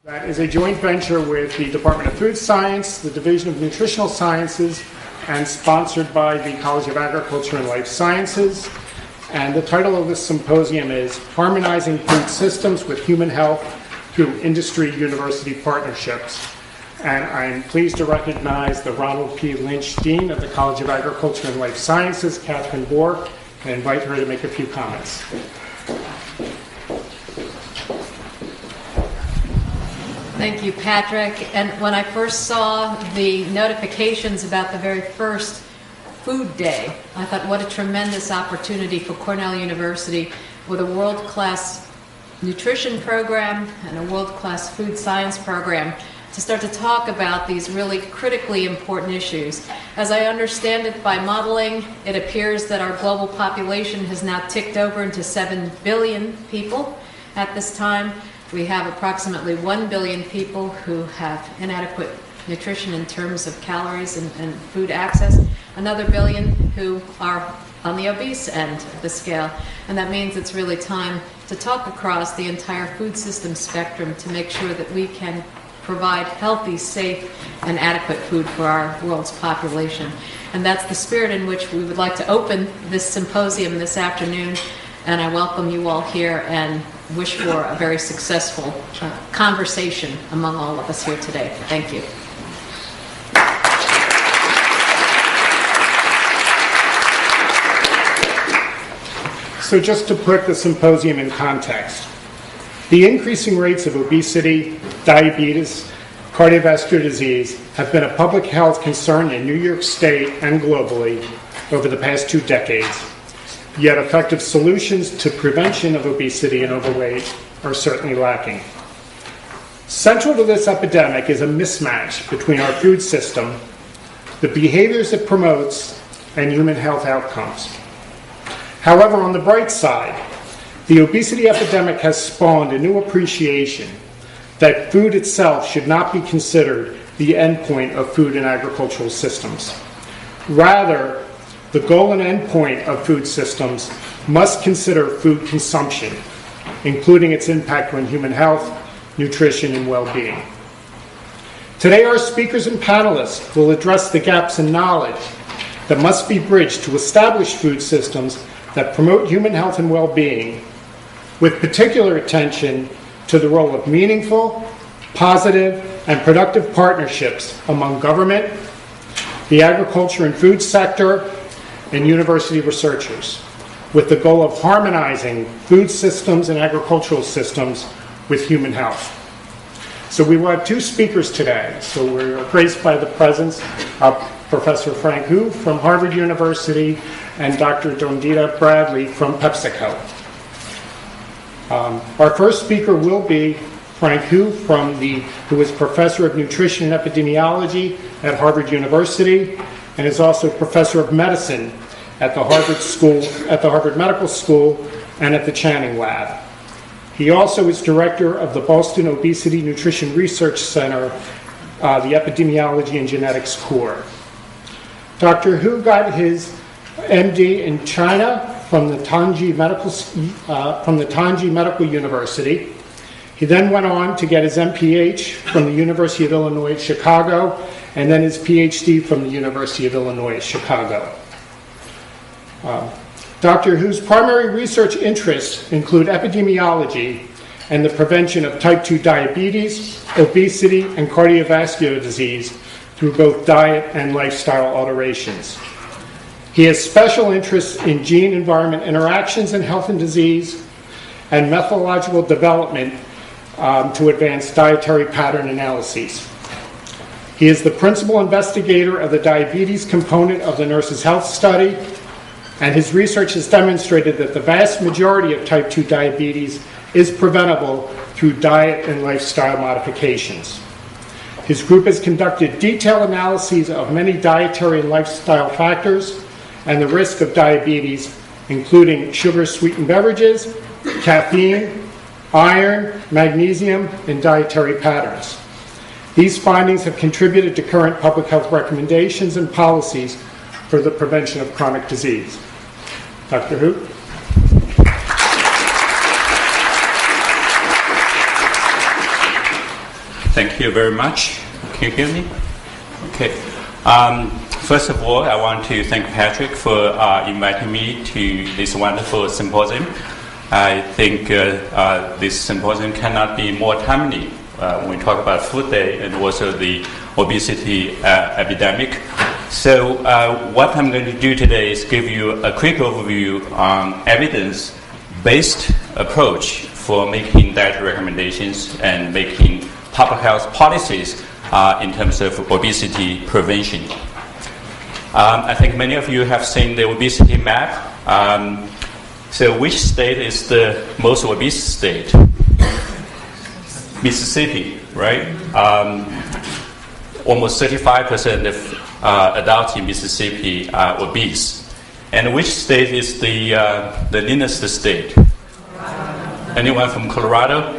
That is a joint venture with the Department of Food Science, the Division of Nutritional Sciences, and sponsored by the College of Agriculture and Life Sciences. And the title of this symposium is Harmonizing Food Systems with Human Health Through Industry-University Partnerships. And I'm pleased to recognize the Ronald P. Lynch Dean of the College of Agriculture and Life Sciences, Catherine Bork, and invite her to make a few comments. Thank you, Patrick. And when I first saw the notifications about the very first Food Day, I thought what a tremendous opportunity for Cornell University with a world-class nutrition program and a world-class food science program to start to talk about these really critically important issues. As I understand it, by modeling, it appears that our global population has now ticked over into 7 billion people at this time. We have approximately 1 billion people who have inadequate nutrition in terms of calories and food access, another billion who are on the obese end of the scale. And that means it's really time to talk across the entire food system spectrum to make sure that we can provide healthy, safe, and adequate food for our world's population. And that's the spirit in which we would like to open this symposium this afternoon. And I welcome you all here and wish for a very successful conversation among all of us here today. Thank you. So just to put the symposium in context, the increasing rates of obesity, diabetes, cardiovascular disease have been a public health concern in New York State and globally over the past 2 decades. Yet effective solutions to prevention of obesity and overweight are certainly lacking. Central to this epidemic is a mismatch between our food system, the behaviors it promotes, and human health outcomes. However, on the bright side, the obesity epidemic has spawned a new appreciation that food itself should not be considered the endpoint of food and agricultural systems. Rather, the goal and endpoint of food systems must consider food consumption, including its impact on human health, nutrition, and well-being. Today, our speakers and panelists will address the gaps in knowledge that must be bridged to establish food systems that promote human health and well-being, with particular attention to the role of meaningful, positive, and productive partnerships among government, the agriculture and food sector, and university researchers, with the goal of harmonizing food systems and agricultural systems with human health. So we will have 2 speakers today. So we're graced by the presence of Professor Frank Hu from Harvard University and Dr. Dondeena Bradley from PepsiCo. Our first speaker will be Frank Hu, who is Professor of Nutrition and Epidemiology at Harvard University, and is also Professor of Medicine at the Harvard Medical School and at the Channing Lab. He also is Director of the Boston Obesity Nutrition Research Center, the Epidemiology and Genetics Core. Dr. Hu got his MD in China from the Tongji Medical University. He then went on to get his MPH from the University of Illinois at Chicago, and then his PhD from the University of Illinois at Chicago. Dr. Hu's primary research interests include epidemiology and the prevention of type 2 diabetes, obesity, and cardiovascular disease through both diet and lifestyle alterations. He has special interests in gene-environment interactions in health and disease and methodological development to advance dietary pattern analyses. He is the principal investigator of the diabetes component of the Nurses' Health Study, and his research has demonstrated that the vast majority of type 2 diabetes is preventable through diet and lifestyle modifications. His group has conducted detailed analyses of many dietary and lifestyle factors and the risk of diabetes, including sugar-sweetened beverages, caffeine, iron, magnesium, and dietary patterns. These findings have contributed to current public health recommendations and policies for the prevention of chronic disease. Dr. Hu? Thank you very much. Can you hear me? Okay. First of all, I want to thank Patrick for inviting me to this wonderful symposium. I think this symposium cannot be more timely when we talk about Food Day and also the obesity epidemic. So what I'm going to do today is give you a quick overview on evidence-based approach for making diet recommendations and making public health policies in terms of obesity prevention. I think many of you have seen the obesity map. So which state is the most obese state? Mississippi, right? Almost 35% of adults in Mississippi are obese. And which state is the leanest state? Anyone from Colorado?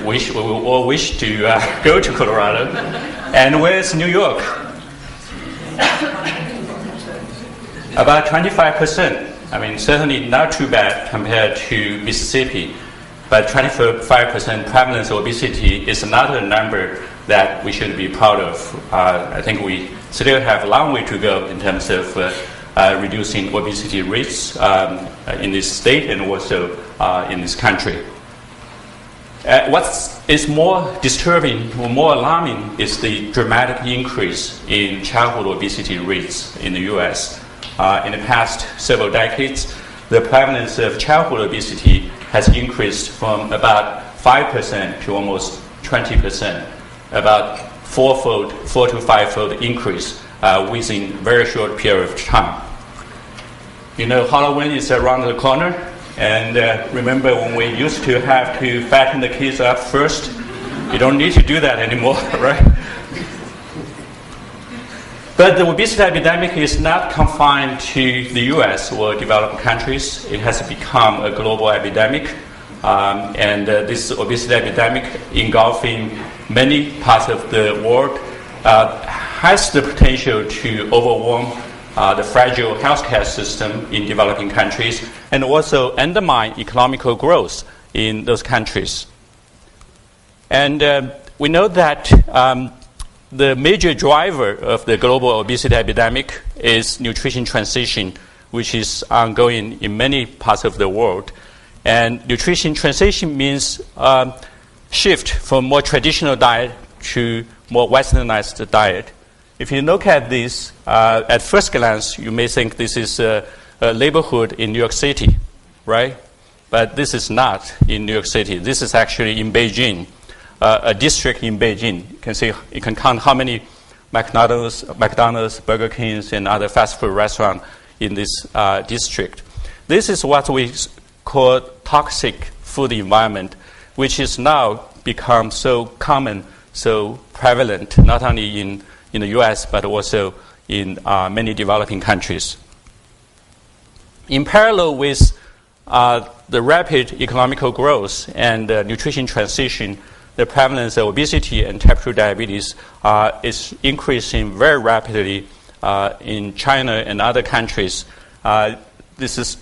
We all wish to go to Colorado. And where's New York? About 25%. I mean, certainly not too bad compared to Mississippi, but 25% prevalence of obesity is not a number that we should be proud of. I think we still have a long way to go in terms of reducing obesity rates in this state and also in this country. What is more disturbing or more alarming is the dramatic increase in childhood obesity rates in the U.S. In the past several decades, the prevalence of childhood obesity has increased from about 5% to almost 20%, about 4 to 5-fold increase within a very short period of time. You know, Halloween is around the corner, and remember when we used to have to fatten the kids up first? You don't need to do that anymore, right? But the obesity epidemic is not confined to the US or developed countries. It has become a global epidemic. And this obesity epidemic, engulfing many parts of the world, has the potential to overwhelm the fragile healthcare system in developing countries and also undermine economical growth in those countries. And we know that the major driver of the global obesity epidemic is nutrition transition, which is ongoing in many parts of the world. And nutrition transition means shift from more traditional diet to more westernized diet. If you look at this, at first glance, you may think this is a neighborhood in New York City, right? But this is not in New York City. This is actually in Beijing, a district in Beijing. You can count how many McDonald's, Burger Kings, and other fast food restaurants in this district. This is what we call toxic food environment, which is now become so common, so prevalent, not only in the US, but also in many developing countries. In parallel with the rapid economical growth and nutrition transition, the prevalence of obesity and type 2 diabetes is increasing very rapidly in China and other countries. This is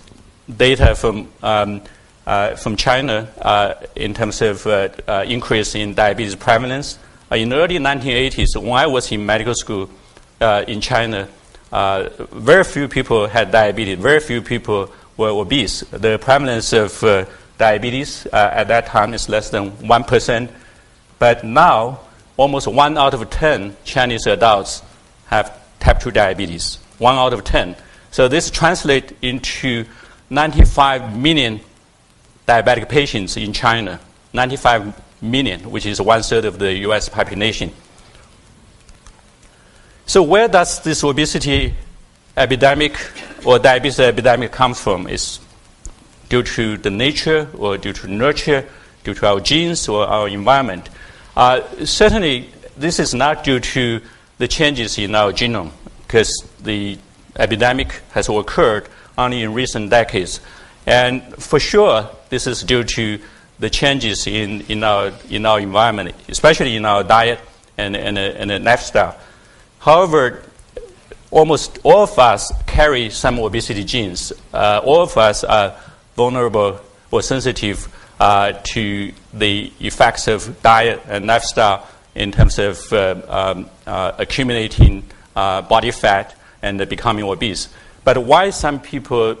data from China in terms of increase in diabetes prevalence. In the early 1980s, when I was in medical school in China, very few people had diabetes. Very few people were obese. The prevalence of diabetes at that time is less than 1%. But now, almost 1 out of 10 Chinese adults have type 2 diabetes. 1 out of 10. So this translates into 95 million diabetic patients in China. 95 million, which is 1/3 of the US population. So where does this obesity epidemic or diabetes epidemic come from? Is due to the nature or due to nurture, due to our genes or our environment? Certainly, this is not due to the changes in our genome, because the epidemic has occurred only in recent decades. And for sure, this is due to the changes in our environment, especially in our diet and the lifestyle. However, almost all of us carry some obesity genes. All of us are vulnerable or sensitive to the effects of diet and lifestyle in terms of accumulating body fat and becoming obese. But why some people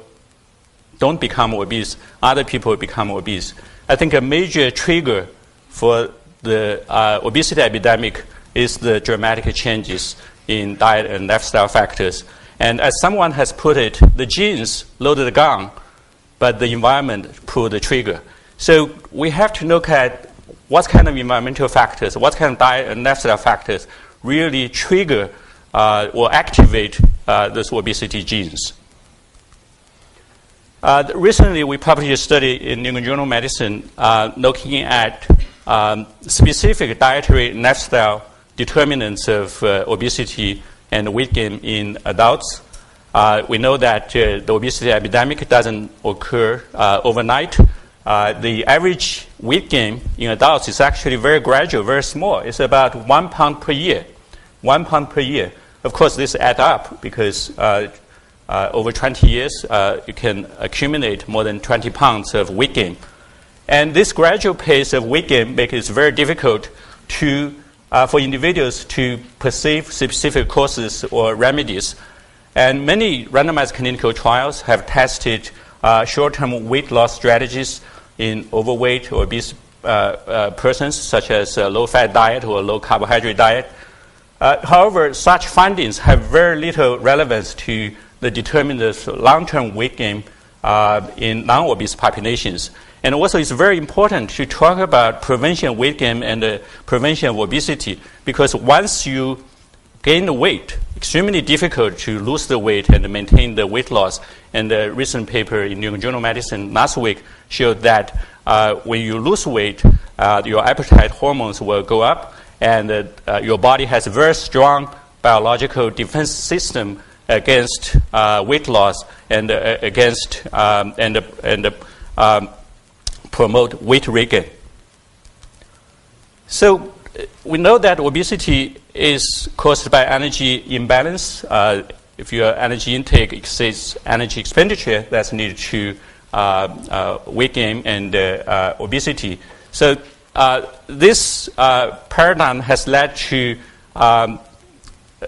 don't become obese, other people become obese? I think a major trigger for the obesity epidemic is the dramatic changes in diet and lifestyle factors. And as someone has put it, the genes loaded the gun, but the environment pulled the trigger. So we have to look at what kind of environmental factors, what kind of diet and lifestyle factors really trigger or activate those obesity genes. Recently, we published a study in New England Journal of Medicine looking at specific dietary and lifestyle determinants of obesity and weight gain in adults. We know that the obesity epidemic doesn't occur overnight. The average weight gain in adults is actually very gradual, very small. It's about 1 pound per year. 1 pound per year. Of course, this adds up because over 20 years, you can accumulate more than 20 pounds of weight gain. And this gradual pace of weight gain makes it very difficult for individuals to perceive specific causes or remedies. And many randomized clinical trials have tested short-term weight loss strategies in overweight or obese persons, such as a low-fat diet or a low-carbohydrate diet. However, such findings have very little relevance to the determinants of long-term weight gain in non-obese populations. And also, it's very important to talk about prevention of weight gain and prevention of obesity, because once you gain the weight, extremely difficult to lose the weight and maintain the weight loss. And the recent paper in New England Journal of Medicine last week showed that when you lose weight, your appetite hormones will go up, and your body has a very strong biological defense system against weight loss and against promote weight regain. So we know that obesity is caused by energy imbalance. If your energy intake exceeds energy expenditure, that's needed to weight gain and obesity. So this paradigm has led to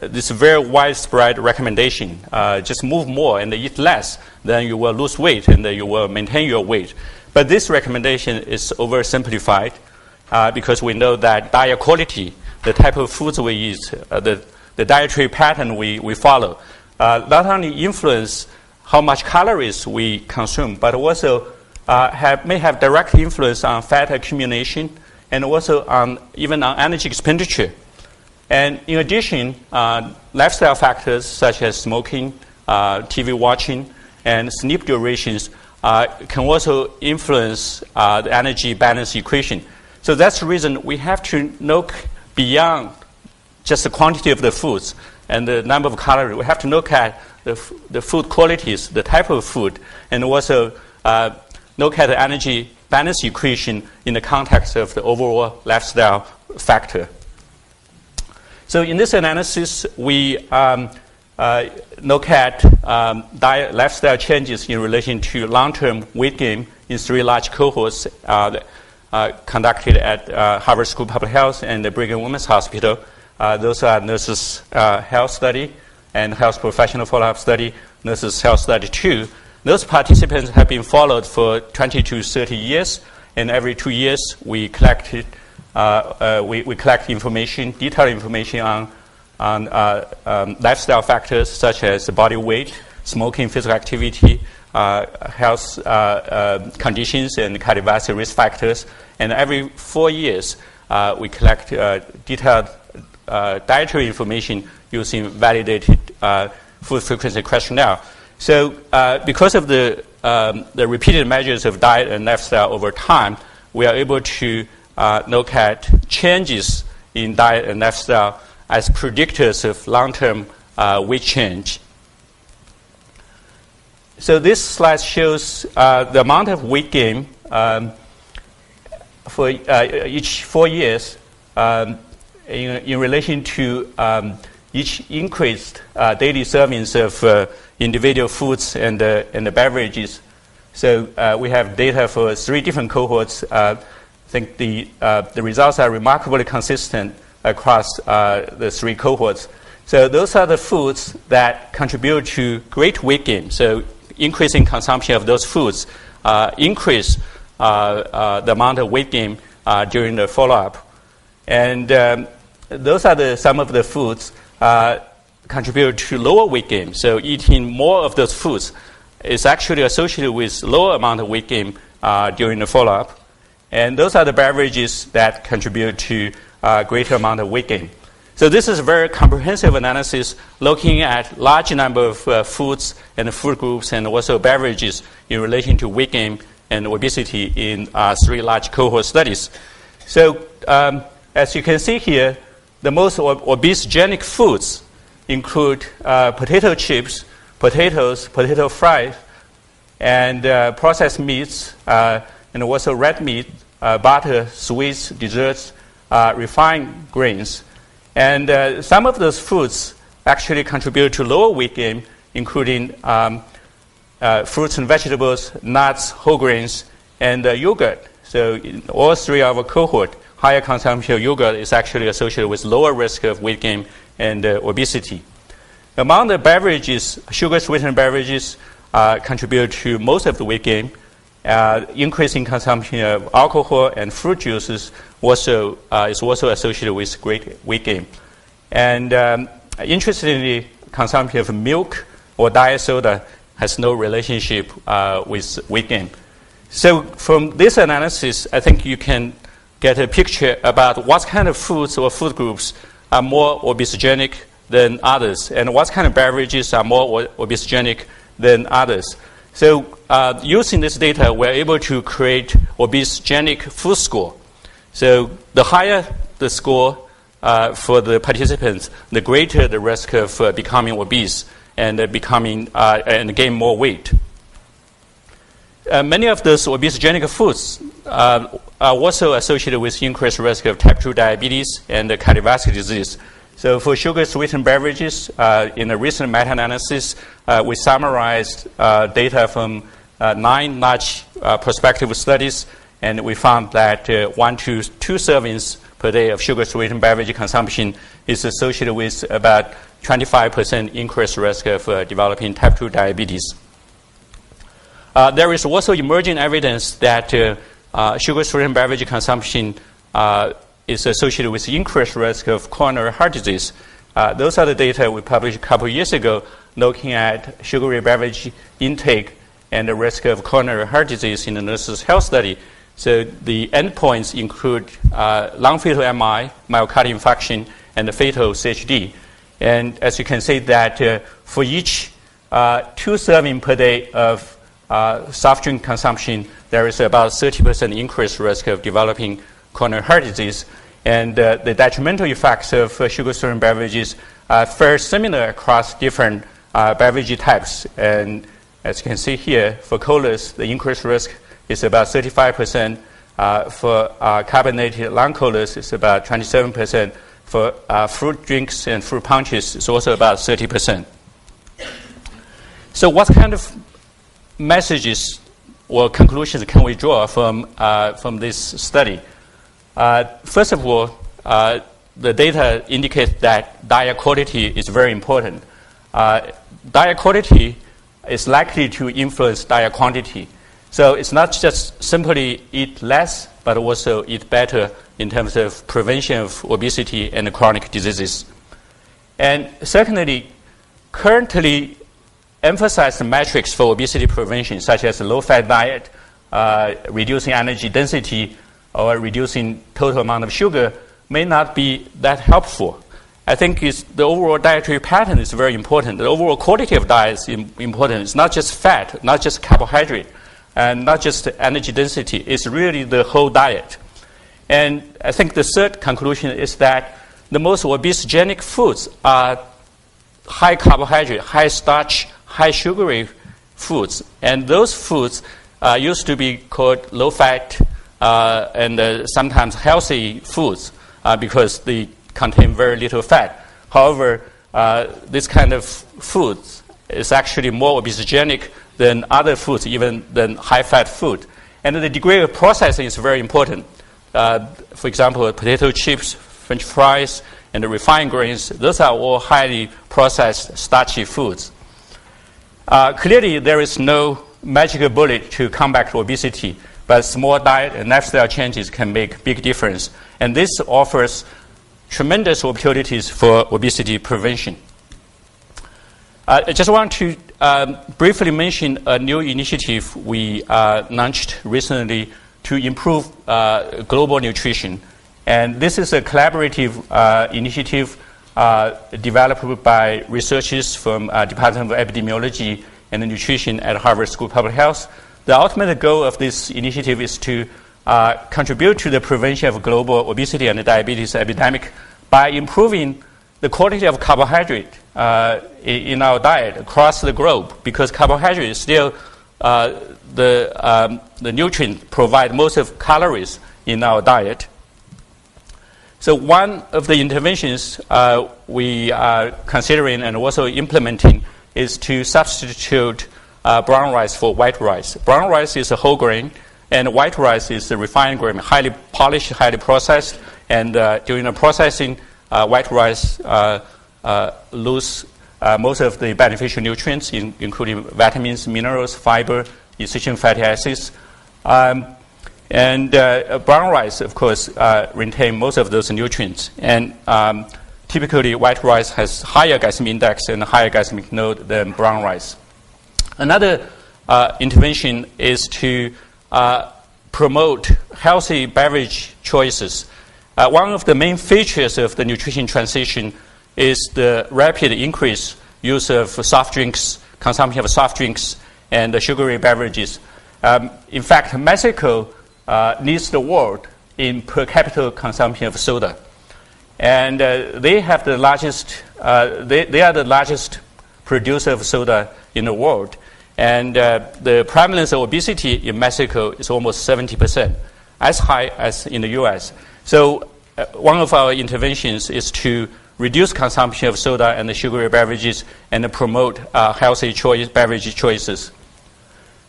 this very widespread recommendation. Just move more and eat less, then you will lose weight and you will maintain your weight. But this recommendation is oversimplified because we know that diet quality, the type of foods we eat, the dietary pattern we follow, not only influence how much calories we consume, but also may have direct influence on fat accumulation and also even on energy expenditure. And in addition, lifestyle factors such as smoking, TV watching, and sleep durations can also influence the energy balance equation. So that's the reason we have to look beyond just the quantity of the foods and the number of calories. We have to look at the food qualities, the type of food, and also look at the energy balance equation in the context of the overall lifestyle factor. So in this analysis, we look at diet lifestyle changes in relation to long-term weight gain in 3 large cohorts conducted at Harvard School of Public Health and the Brigham and Women's Hospital. Those are Nurses' Health Study and Health Professional Follow-up Study, Nurses' Health Study 2. Those participants have been followed for 20 to 30 years, and every 2 years we collect information, detailed information on lifestyle factors such as body weight, smoking, physical activity, health conditions, and cardiovascular risk factors. And every 4 years, we collect detailed dietary information using validated food frequency questionnaire. So because of the repeated measures of diet and lifestyle over time, we are able to look at changes in diet and lifestyle as predictors of long-term weight change. So this slide shows the amount of weight gain for each 4 years in relation to each increased daily servings of individual foods and the beverages So we have data for 3 different cohorts. I think the results are remarkably consistent across the 3 cohorts. So those are the foods that contribute to great weight gain. So increasing consumption of those foods increase the amount of weight gain during the follow-up. And those are some of the foods contribute to lower weight gain. So eating more of those foods is actually associated with lower amount of weight gain during the follow-up. And those are the beverages that contribute to greater amount of weight gain. So this is a very comprehensive analysis looking at large number of foods and food groups and also beverages in relation to weight gain and obesity in 3 large cohort studies. So as you can see here, the most obesogenic foods include potato chips, potatoes, potato fries, and processed meats, and also red meat, butter, sweets, desserts, refined grains. And some of those foods actually contribute to lower weight gain, including fruits and vegetables, nuts, whole grains, and yogurt. So in all 3 of our cohort, higher consumption of yogurt is actually associated with lower risk of weight gain and obesity. Among the beverages, sugar-sweetened beverages contribute to most of the weight gain. Increasing consumption of alcohol and fruit juices is also associated with great weight gain. And interestingly, consumption of milk or diet soda has no relationship with weight gain. So from this analysis, I think you can get a picture about what kind of foods or food groups are more obesogenic than others, and what kind of beverages are more obesogenic than others. So using this data, we're able to create obesogenic food score. So the higher the score for the participants, the greater the risk of becoming obese and and gain more weight. Many of those obesogenic foods are also associated with increased risk of type 2 diabetes and cardiovascular disease. So for sugar-sweetened beverages, in a recent meta-analysis, we summarized data from 9 large prospective studies, and we found that 1 to 2 servings per day of sugar-sweetened beverage consumption is associated with about 25% increased risk of developing type 2 diabetes. There is also emerging evidence that sugar-sweetened beverage consumption is associated with increased risk of coronary heart disease. Those are the data we published a couple of years ago looking at sugary beverage intake and the risk of coronary heart disease in the Nurses' Health Study. So the endpoints include lung fetal MI, myocardial infarction, and the fatal CHD. And as you can see that for each 2 servings per day of soft drink consumption, there is about 30% increased risk of developing coronary heart disease. And the detrimental effects of sugar-sweetened beverages are very similar across different beverage types. And as you can see here, for colas, the increased risk is about 35%. For carbonated lung colas, it's about 27%. For fruit drinks and fruit punches, it's also about 30%. So what kind of messages or conclusions can we draw from this study? First of all, the data indicate that diet quality is very important. Diet quality is likely to influence diet quantity. So it's not just simply eat less, but also eat better in terms of prevention of obesity and chronic diseases. And secondly, currently emphasized metrics for obesity prevention, such as low-fat diet, reducing energy density, or reducing total amount of sugar, may not be that helpful. I think the overall dietary pattern is very important. The overall quality of diet is important. It's not just fat, not just carbohydrate, and not just energy density. It's really the whole diet. And I think the third conclusion is that the most obesogenic foods are high carbohydrate, high starch, high sugary foods. And those foods used to be called low-fat and sometimes healthy foods because they contain very little fat. However, this kind of foods is actually more obesogenic than other foods, even than high-fat food. And the degree of processing is very important. For example, potato chips, French fries, and the refined grains, those are all highly processed, starchy foods. Clearly, there is no magical bullet to combat obesity, but small diet and lifestyle changes can make big difference. And this offers tremendous opportunities for obesity prevention. I just want to briefly mention a new initiative we launched recently to improve global nutrition. And this is a collaborative initiative developed by researchers from Department of Epidemiology and Nutrition at Harvard School of Public Health. The ultimate goal of this initiative is to contribute to the prevention of global obesity and diabetes epidemic by improving the quality of carbohydrate in our diet across the globe, because carbohydrate is still the nutrient provide most of calories in our diet. So one of the interventions we are considering and also implementing is to substitute brown rice for white rice. Brown rice is a whole grain, and white rice is a refined grain, highly polished, highly processed, and during the processing, white rice lose most of the beneficial nutrients, including vitamins, minerals, fiber, essential fatty acids. And brown rice, of course, retain most of those nutrients. And typically, white rice has higher glycemic index and higher glycemic load than brown rice. Another intervention is to promote healthy beverage choices. One of the main features of the nutrition transition is the rapid increase use of soft drinks, consumption of soft drinks, and sugary beverages. In fact, Mexico leads the world in per capita consumption of soda. And they have the largest, they are the largest producer of soda in the world. And the prevalence of obesity in Mexico is almost 70%, as high as in the US. So one of our interventions is to reduce consumption of soda and the sugary beverages and promote healthy beverage choices.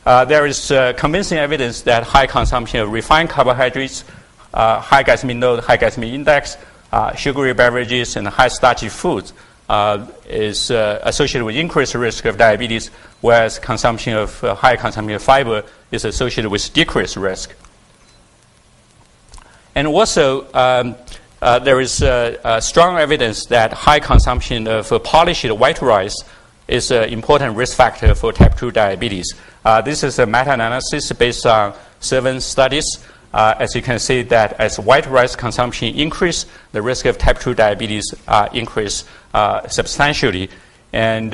There is convincing evidence that high consumption of refined carbohydrates, high glycemic load, high glycemic index, sugary beverages, and high starchy foods is associated with increased risk of diabetes, whereas high consumption of fiber is associated with decreased risk. And also, there is strong evidence that high consumption of polished white rice is an important risk factor for type 2 diabetes. This is a meta-analysis based on 7 studies. As you can see, that as white rice consumption increase, the risk of type 2 diabetes increase substantially. And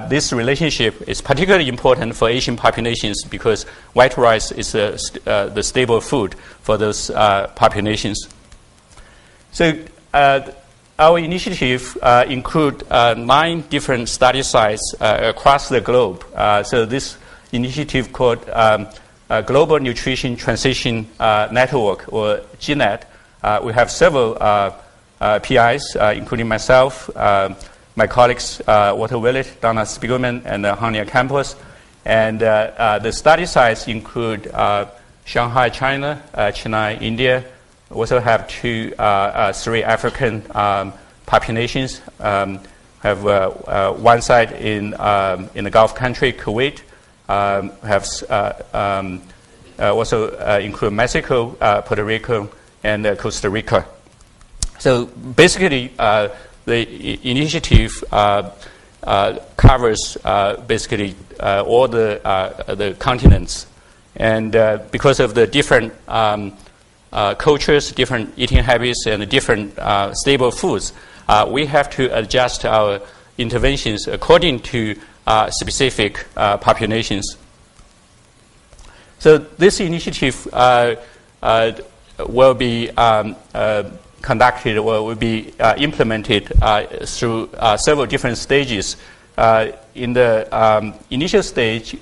this relationship is particularly important for Asian populations because white rice is the staple food for those populations. So our initiative include 9 different study sites across the globe. So this initiative called Global Nutrition Transition Network, or Genic. We have several PIs, including myself, my colleagues Walter Willett, Donna Spiegelman, and Hania Campos. And the study sites include Shanghai, China, Chennai, India. We also have 3 African populations. Have one site in the Gulf country, Kuwait. Have also include Mexico, Puerto Rico, and Costa Rica. So basically, the initiative covers basically all the continents, and because of the different cultures, different eating habits, and different stable foods, we have to adjust our interventions according to specific populations. So this initiative will be conducted or will be implemented through several different stages. In the initial stage,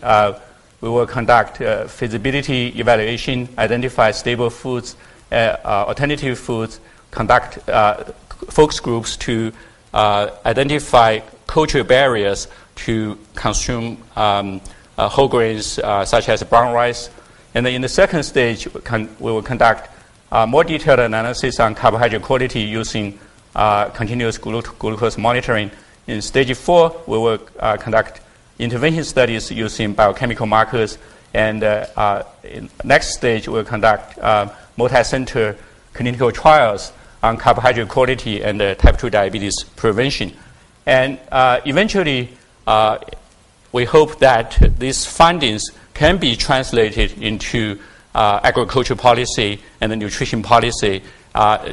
we will conduct feasibility evaluation, identify stable foods, alternative foods, conduct focus groups to identify cultural barriers to consume whole grains such as brown rice. And then in the second stage, we will conduct more detailed analysis on carbohydrate quality using continuous glucose monitoring. In stage 4, we will conduct intervention studies using biochemical markers. And in next stage, we'll conduct multi-center clinical trials on carbohydrate quality and type 2 diabetes prevention. And eventually, we hope that these findings can be translated into agriculture policy and the nutrition policy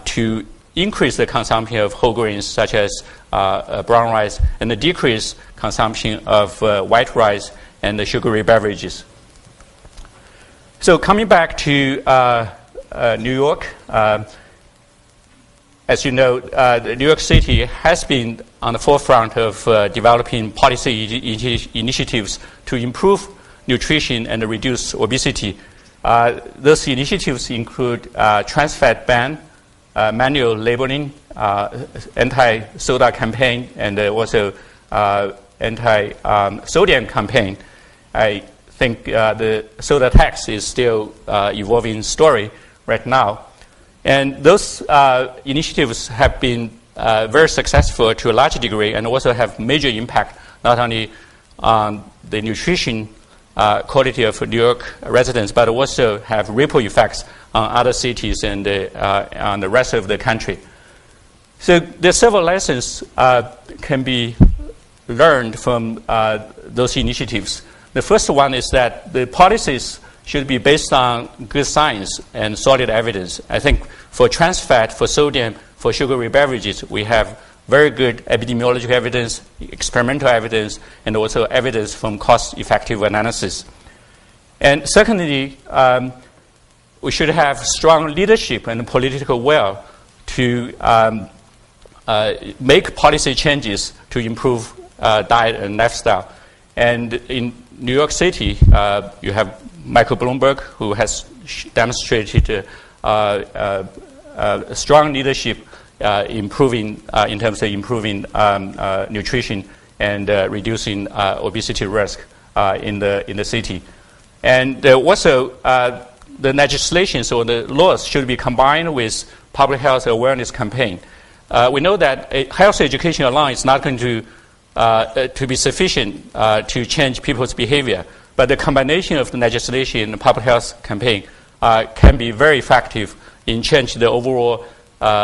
to increase the consumption of whole grains such as brown rice and the decrease consumption of white rice and the sugary beverages. So coming back to New York, as you know, New York City has been on the forefront of developing policy initiatives to improve nutrition and reduce obesity. Those initiatives include trans fat ban, manual labeling, anti-soda campaign, and also anti-sodium campaign. I think the soda tax is still evolving story right now. And those initiatives have been very successful to a large degree and also have major impact not only on the nutrition quality of New York residents, but also have ripple effects on other cities and on the rest of the country. So there are several lessons can be learned from those initiatives. The first one is that the policies should be based on good science and solid evidence. I think for trans fat, for sodium, for sugary beverages, we have very good epidemiological evidence, experimental evidence, and also evidence from cost-effective analysis. And secondly, we should have strong leadership and political will to make policy changes to improve diet and lifestyle. And in New York City, you have Michael Bloomberg, who has demonstrated strong leadership improving in terms of improving nutrition and reducing obesity risk in the city. And also, the legislations or the laws should be combined with public health awareness campaign. We know that health education alone is not going to be sufficient to change people's behavior, but the combination of the legislation and the public health campaign can be very effective in changing the overall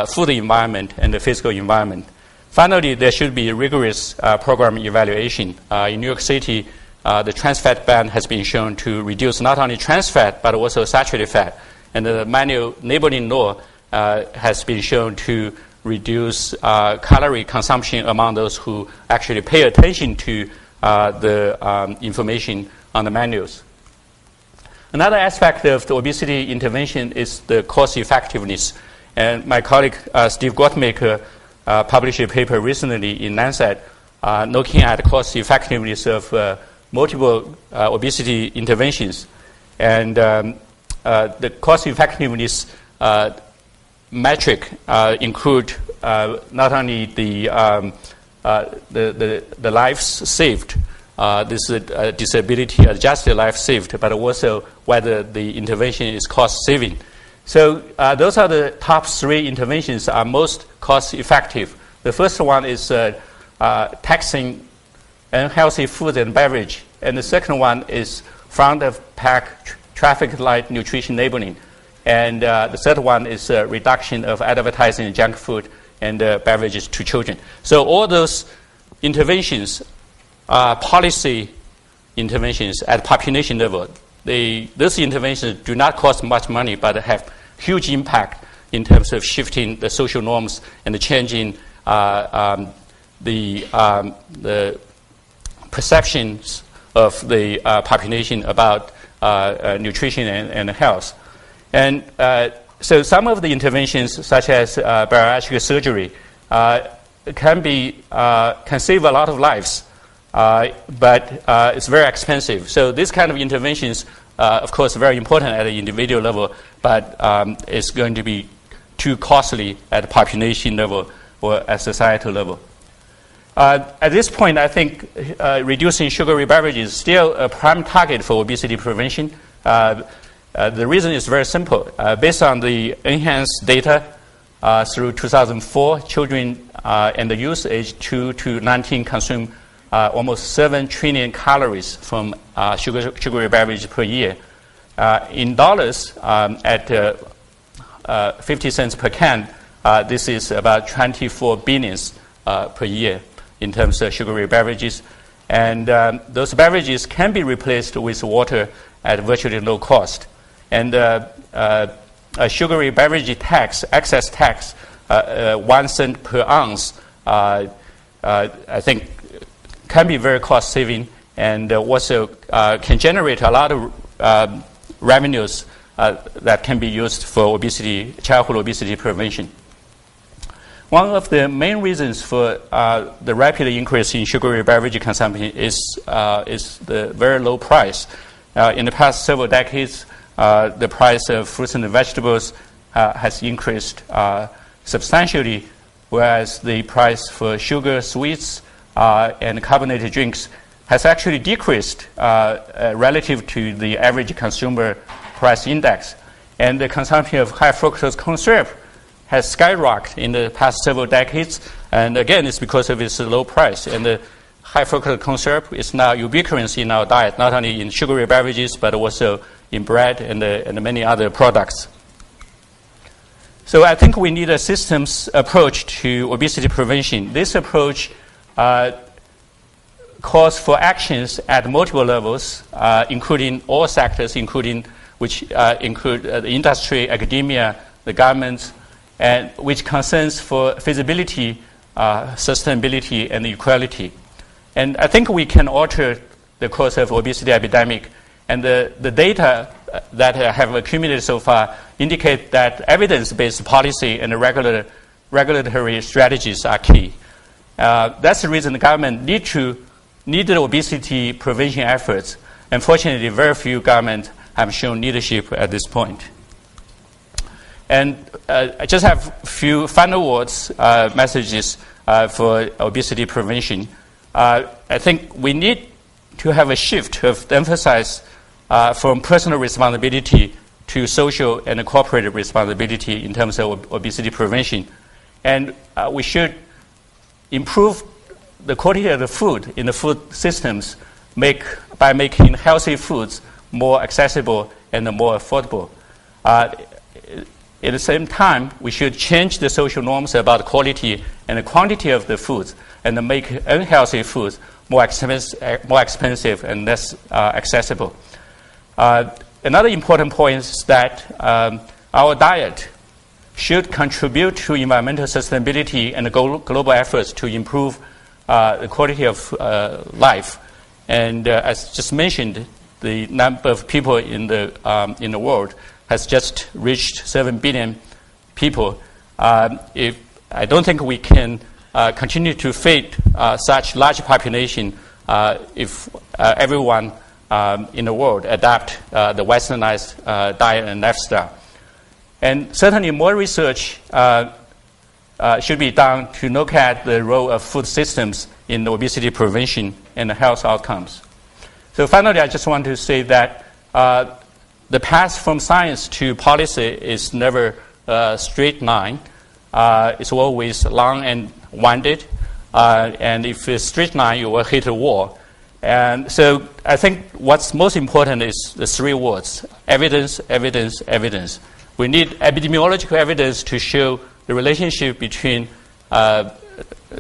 food environment and the physical environment. Finally, there should be rigorous program evaluation. In New York City, the trans fat ban has been shown to reduce not only trans fat, but also saturated fat. And the manual labeling law has been shown to reduce calorie consumption among those who actually pay attention to the information on the manuals. Another aspect of the obesity intervention is the cost effectiveness. And my colleague Steve Gottmaker published a paper recently in Lancet looking at the cost effectiveness of multiple obesity interventions. And the cost effectiveness metric include not only the lives saved, this disability adjusted life saved, but also whether the intervention is cost saving. So those are the top 3 interventions are most cost effective. The first one is taxing unhealthy food and beverage, and the second one is front of pack traffic light nutrition labeling, and the third one is reduction of advertising junk food and beverages to children. So all those interventions are policy interventions at population level. Those interventions do not cost much money, but have huge impact in terms of shifting the social norms and the changing the perceptions of the population about nutrition and health. And so some of the interventions, such as bariatric surgery, can save a lot of lives, but it's very expensive. So this kind of interventions, of course, very important at the individual level, but it's going to be too costly at the population level or at societal level. At this point, I think reducing sugary beverages is still a prime target for obesity prevention. The reason is very simple. Based on the enhanced data through 2004, children and the youth aged 2 to 19 consume almost 7 trillion calories from sugary beverages per year. In dollars, at 50 cents per can, this is about 24 billions per year in terms of sugary beverages. And those beverages can be replaced with water at virtually no cost. And a sugary beverage tax, excess tax, 1 cent per ounce, I think can be very cost saving and also can generate a lot of revenues that can be used for obesity, childhood obesity prevention. One of the main reasons for the rapid increase in sugary beverage consumption is the very low price. In the past several decades, the price of fruits and vegetables has increased substantially, whereas the price for sugar, sweets, and carbonated drinks has actually decreased relative to the average consumer price index. And the consumption of high fructose corn syrup has skyrocketed in the past several decades, and again, it's because of its low price. And the high fructose corn syrup is now ubiquitous in our diet, not only in sugary beverages, but also in bread and many other products. So I think we need a systems approach to obesity prevention. This approach calls for actions at multiple levels, including all sectors, which include the industry, academia, the government, and which concerns for feasibility, sustainability, and equality. And I think we can alter the course of obesity epidemic. And the data that have accumulated so far indicate that evidence-based policy and regulatory strategies are key. That's the reason the government needed obesity prevention efforts. Unfortunately, very few governments have shown leadership at this point. And I just have a few final words, messages for obesity prevention. I think we need to have a shift of emphasis from personal responsibility to social and corporate responsibility in terms of obesity prevention. And we should improve the quality of the food in the food systems by making healthy foods more accessible and more affordable. At the same time, we should change the social norms about quality and the quantity of the foods and make unhealthy foods more expensive and less accessible. Another important point is that our diet should contribute to environmental sustainability and global efforts to improve the quality of life. And as just mentioned, the number of people in the world has just reached 7 billion people. I don't think we can continue to feed such large population if everyone in the world adapt the westernized diet and lifestyle. And certainly more research should be done to look at the role of food systems in obesity prevention and health outcomes. So finally, I just want to say that the path from science to policy is never a straight line. It's always long and winded. And if it's a straight line, you will hit a wall. And so I think what's most important is the 3 words: evidence, evidence, evidence. We need epidemiological evidence to show the relationship between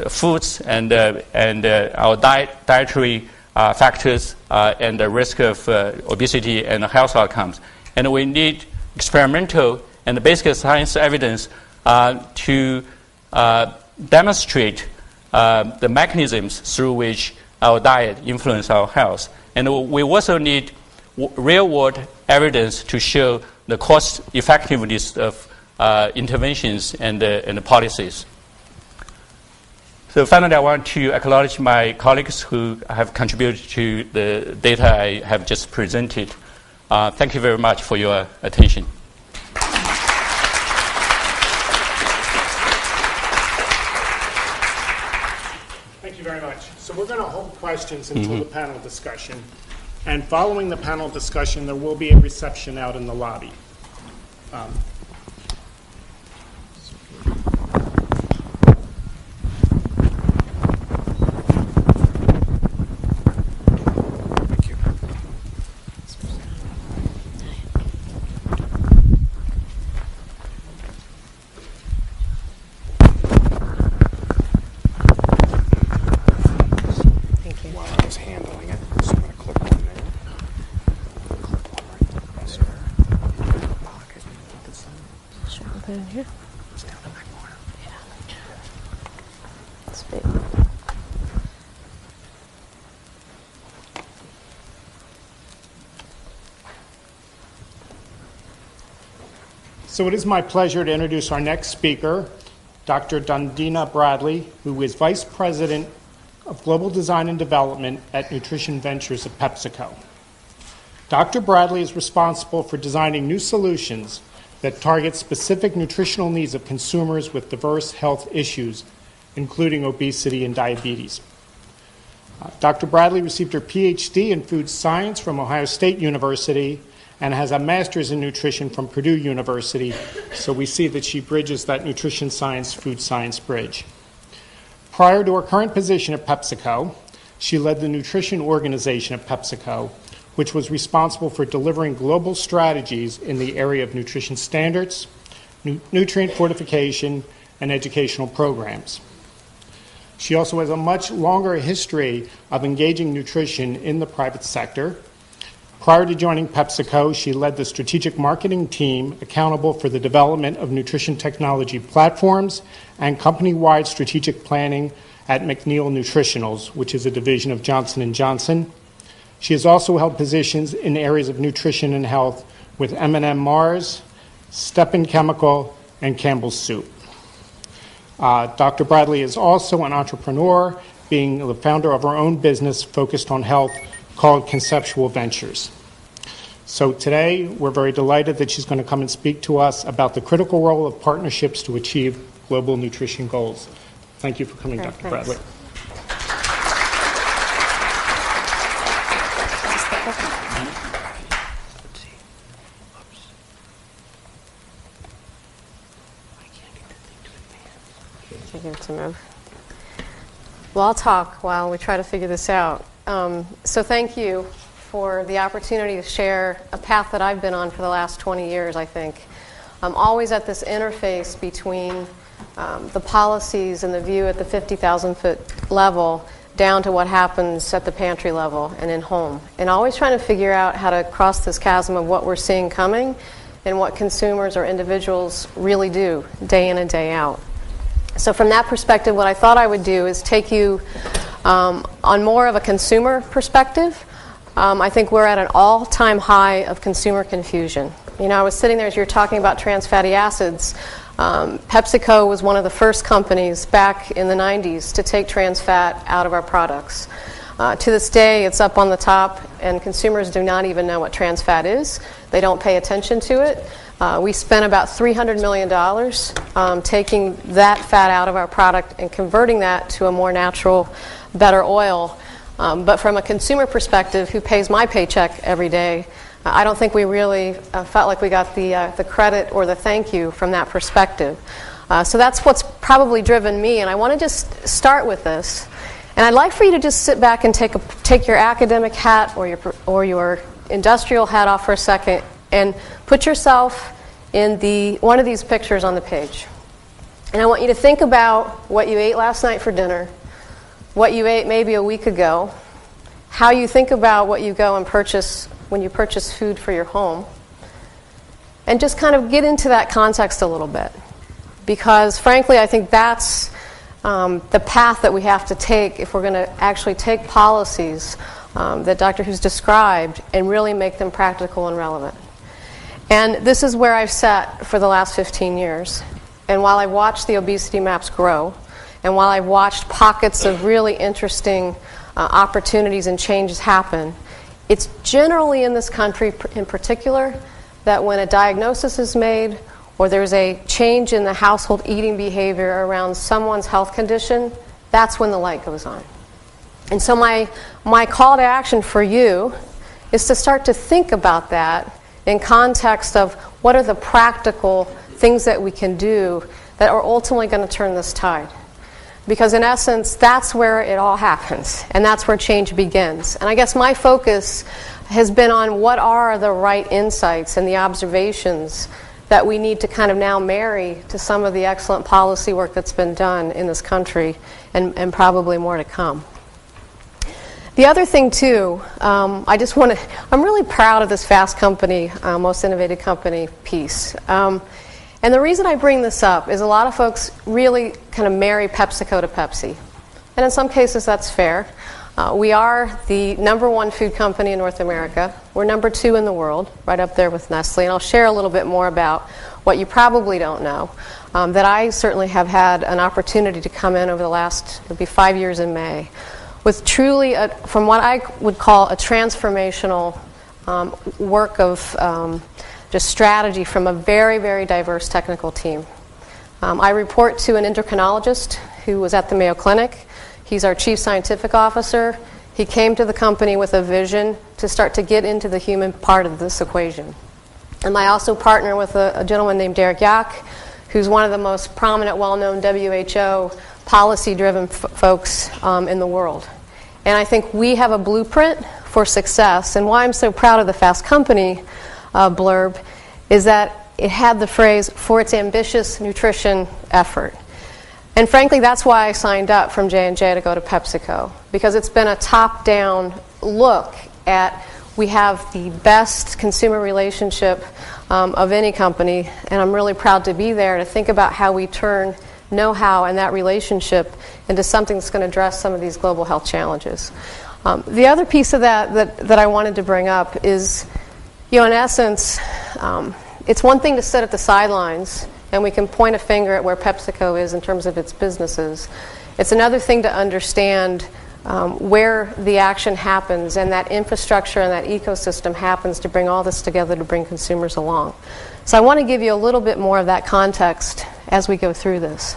foods and our dietary factors and the risk of obesity and health outcomes. And we need experimental and basic science evidence to demonstrate the mechanisms through which our diet influences our health. And we also need real-world evidence to show the cost effectiveness of interventions and policies. So finally, I want to acknowledge my colleagues who have contributed to the data I have just presented. Thank you very much for your attention. Thank you you very much. So we're going to hold questions until the panel discussion. And following the panel discussion, there will be a reception out in the lobby. So it is my pleasure to introduce our next speaker, Dr. Dondeena Bradley, who is Vice President of Global Design and Development at Nutrition Ventures at PepsiCo. Dr. Bradley is responsible for designing new solutions that target specific nutritional needs of consumers with diverse health issues, including obesity and diabetes. Dr. Bradley received her PhD in food science from Ohio State University and has a master's in nutrition from Purdue University, so we see that she bridges that nutrition science, food science bridge. Prior to her current position at PepsiCo, she led the nutrition organization at PepsiCo, which was responsible for delivering global strategies in the area of nutrition standards, nutrient fortification, and educational programs. She also has a much longer history of engaging nutrition in the private sector. Prior to joining PepsiCo, she led the strategic marketing team accountable for the development of nutrition technology platforms and company-wide strategic planning at McNeil Nutritionals, which is a division of Johnson & Johnson. She has also held positions in areas of nutrition and health with M&M Mars, Stepan Chemical, and Campbell's Soup. Dr. Bradley is also an entrepreneur, being the founder of her own business focused on health called Conceptual Ventures. So today, we're very delighted that she's going to come and speak to us about the critical role of partnerships to achieve global nutrition goals. Thank you for coming, Dr. Bradley. To move. Well, I'll talk while we try to figure this out. So thank you for the opportunity to share a path that I've been on for the last 20 years, I think. I'm always at this interface between the policies and the view at the 50,000-foot level down to what happens at the pantry level and in home. And always trying to figure out how to cross this chasm of what we're seeing coming and what consumers or individuals really do day in and day out. So from that perspective, what I thought I would do is take you on more of a consumer perspective. I think we're at an all-time high of consumer confusion. You know, I was sitting there as you were talking about trans fatty acids. PepsiCo was one of the first companies back in the 90s to take trans fat out of our products. To this day, it's up on the top, and consumers do not even know what trans fat is. They don't pay attention to it. We spent about $300 million taking that fat out of our product and converting that to a more natural, better oil. But from a consumer perspective, who pays my paycheck every day, I don't think we really felt like we got the credit or the thank you from that perspective. So that's what's probably driven me, and I want to just start with this. And I'd like for you to just sit back and take your academic hat or your industrial hat off for a second and put yourself in one of these pictures on the page. And I want you to think about what you ate last night for dinner, what you ate maybe a week ago, how you think about what you go and purchase when you purchase food for your home, and just kind of get into that context a little bit. Because frankly, I think that's the path that we have to take if we're going to actually take policies that Dr. Who's described and really make them practical and relevant. And this is where I've sat for the last 15 years. And while I've watched the obesity maps grow, and while I've watched pockets of really interesting opportunities and changes happen, it's generally in this country in particular that when a diagnosis is made or there's a change in the household eating behavior around someone's health condition, that's when the light goes on. And so my call to action for you is to start to think about that in context of what are the practical things that we can do that are ultimately going to turn this tide. Because in essence, that's where it all happens, and that's where change begins. And I guess my focus has been on what are the right insights and the observations that we need to kind of now marry to some of the excellent policy work that's been done in this country, and probably more to come. The other thing, too, I'm really proud of this Fast Company, Most Innovative Company piece. And the reason I bring this up is a lot of folks really kind of marry PepsiCo to Pepsi. And in some cases, that's fair. We are the #1 food company in North America. We're #2 in the world, right up there with Nestle. And I'll share a little bit more about what you probably don't know, that I certainly have had an opportunity to come in over the last, it'll be 5 years in May, with truly, from what I would call a transformational work of just strategy from a very, very diverse technical team. I report to an endocrinologist who was at the Mayo Clinic. He's our chief scientific officer. He came to the company with a vision to start to get into the human part of this equation. And I also partner with a gentleman named Derek Yak, who's one of the most prominent, well-known WHO policy-driven folks in the world. And I think we have a blueprint for success. And why I'm so proud of the Fast Company blurb is that it had the phrase, for its ambitious nutrition effort. And frankly, that's why I signed up from J&J to go to PepsiCo, because it's been a top-down look at, we have the best consumer relationship of any company, and I'm really proud to be there to think about how we turn know-how and that relationship into something that's going to address some of these global health challenges. The other piece of that I wanted to bring up is, in essence, it's one thing to sit at the sidelines and we can point a finger at where PepsiCo is in terms of its businesses. It's another thing to understand where the action happens and that infrastructure and that ecosystem happens to bring all this together to bring consumers along. So I want to give you a little bit more of that context as we go through this.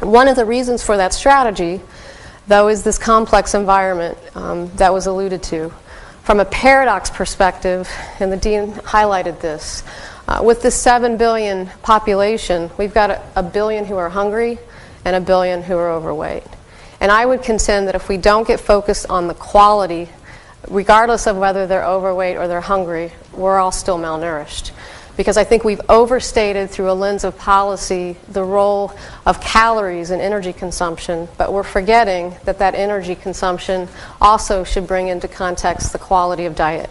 One of the reasons for that strategy, though, is this complex environment that was alluded to. From a paradox perspective, and the Dean highlighted this, with this 7 billion population, we've got a billion who are hungry and a billion who are overweight. And I would contend that if we don't get focused on the quality, regardless of whether they're overweight or they're hungry, we're all still malnourished. Because I think we've overstated through a lens of policy the role of calories and energy consumption, but we're forgetting that that energy consumption also should bring into context the quality of diet.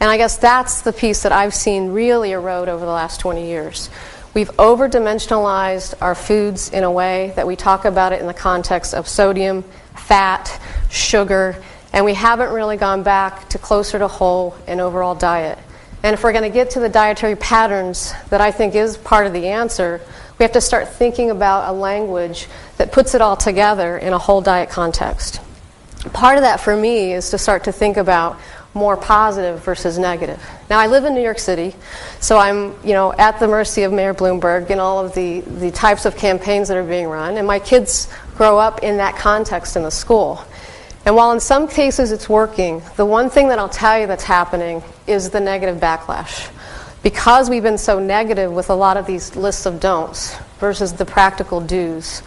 And I guess that's the piece that I've seen really erode over the last 20 years. We've over-dimensionalized our foods in a way that we talk about it in the context of sodium, fat, sugar, and we haven't really gone back to closer to whole and overall diet. And if we're going to get to the dietary patterns that I think is part of the answer, we have to start thinking about a language that puts it all together in a whole diet context. Part of that for me is to start to think about more positive versus negative. Now, I live in New York City, so I'm at the mercy of Mayor Bloomberg and all of the types of campaigns that are being run, and my kids grow up in that context in the school. And while in some cases it's working, the one thing that I'll tell you that's happening is the negative backlash. Because we've been so negative with a lot of these lists of don'ts versus the practical do's,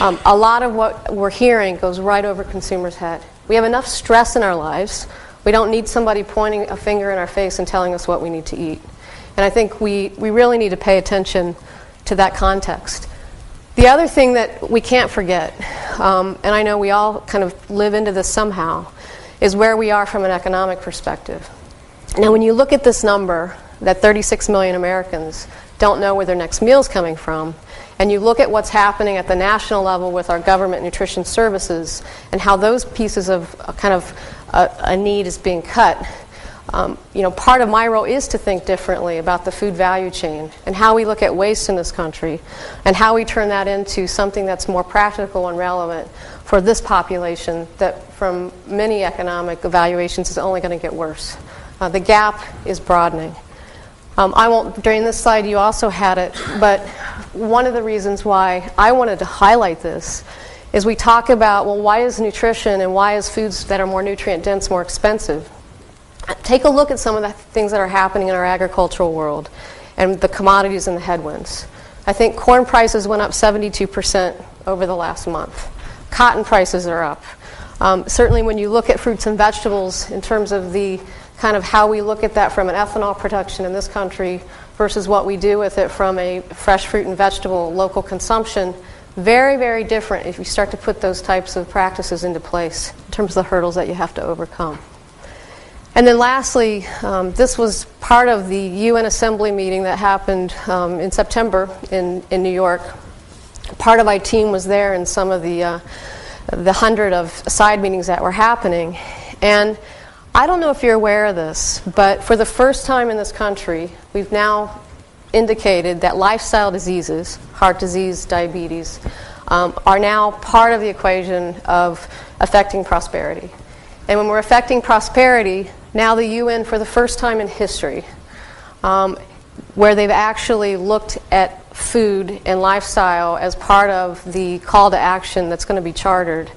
a lot of what we're hearing goes right over consumers' head. We have enough stress in our lives. We don't need somebody pointing a finger in our face and telling us what we need to eat. And I think we really need to pay attention to that context. The other thing that we can't forget, and I know we all kind of live into this somehow, is where we are from an economic perspective. Now, when you look at this number, that 36 million Americans don't know where their next meal's coming from, and you look at what's happening at the national level with our government nutrition services and how those pieces of a need is being cut, part of my role is to think differently about the food value chain and how we look at waste in this country and how we turn that into something that's more practical and relevant for this population that from many economic evaluations is only going to get worse. The gap is broadening. I won't, during this slide you also had it, but one of the reasons why I wanted to highlight this is we talk about, well, why is nutrition and why is foods that are more nutrient dense more expensive? Take a look at some of the things that are happening in our agricultural world and the commodities and the headwinds. I think corn prices went up 72% over the last month. Cotton prices are up. Certainly when you look at fruits and vegetables in terms of the kind of how we look at that from an ethanol production in this country versus what we do with it from a fresh fruit and vegetable local consumption, very, very different if you start to put those types of practices into place in terms of the hurdles that you have to overcome. And then lastly, this was part of the UN Assembly meeting that happened in September in New York. Part of my team was there in some of the 100 of side meetings that were happening. And I don't know if you're aware of this, but for the first time in this country, we've now indicated that lifestyle diseases, heart disease, diabetes, are now part of the equation of affecting prosperity. And when we're affecting prosperity, now the UN, for the first time in history, where they've actually looked at food and lifestyle as part of the call to action that's going to be chartered,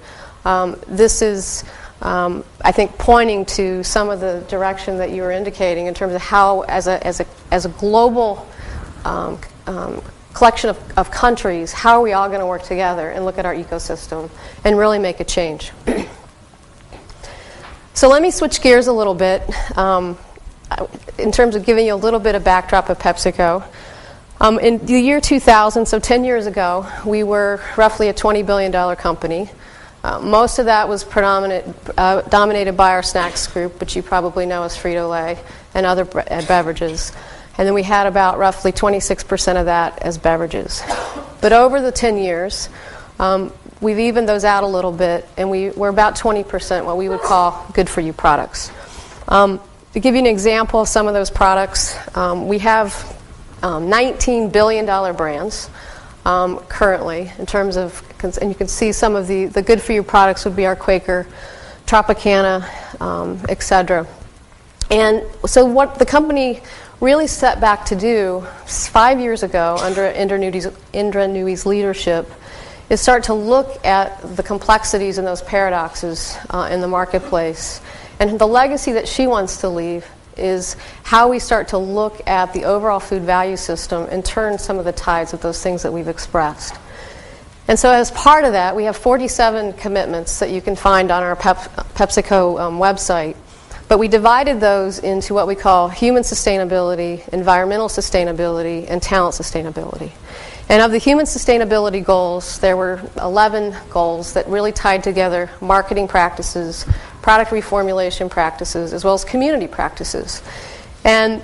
this is, I think, pointing to some of the direction that you were indicating in terms of how, as a global collection of countries, how are we all going to work together and look at our ecosystem and really make a change. So let me switch gears a little bit in terms of giving you a little bit of backdrop of PepsiCo. In the year 2000, so 10 years ago, we were roughly a $20 billion company. Most of that was dominated by our snacks group, which you probably know as Frito-Lay and other beverages. And then we had about roughly 26% of that as beverages. But over the 10 years, we've evened those out a little bit, and we're about 20% what we would call good-for-you products. To give you an example of some of those products, we have $19 billion brands currently in terms of, and you can see some of the good-for-you products would be our Quaker, Tropicana, etc. And so what the company really set back to do 5 years ago under Indra Nooyi's leadership is start to look at the complexities and those paradoxes in the marketplace. And the legacy that she wants to leave is how we start to look at the overall food value system and turn some of the tides of those things that we've expressed. And so as part of that, we have 47 commitments that you can find on our PepsiCo website. But we divided those into what we call human sustainability, environmental sustainability, and talent sustainability. And of the human sustainability goals, there were 11 goals that really tied together marketing practices, product reformulation practices, as well as community practices. And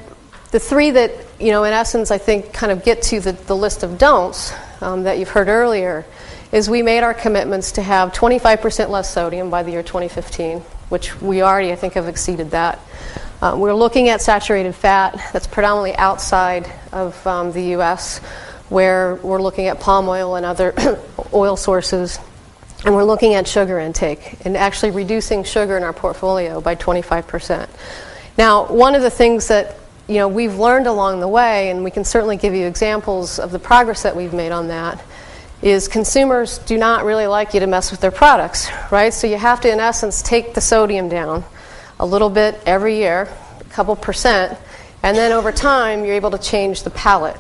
the three that, in essence, I think kind of get to the list of don'ts that you've heard earlier is we made our commitments to have 25% less sodium by the year 2015, which we already, I think, have exceeded that. We're looking at saturated fat that's predominantly outside of the U.S., where we're looking at palm oil and other oil sources, and we're looking at sugar intake and actually reducing sugar in our portfolio by 25%. Now, one of the things that we've learned along the way, and we can certainly give you examples of the progress that we've made on that, is consumers do not really like you to mess with their products, right? So you have to, in essence, take the sodium down a little bit every year, a couple percent, and then over time you're able to change the palate.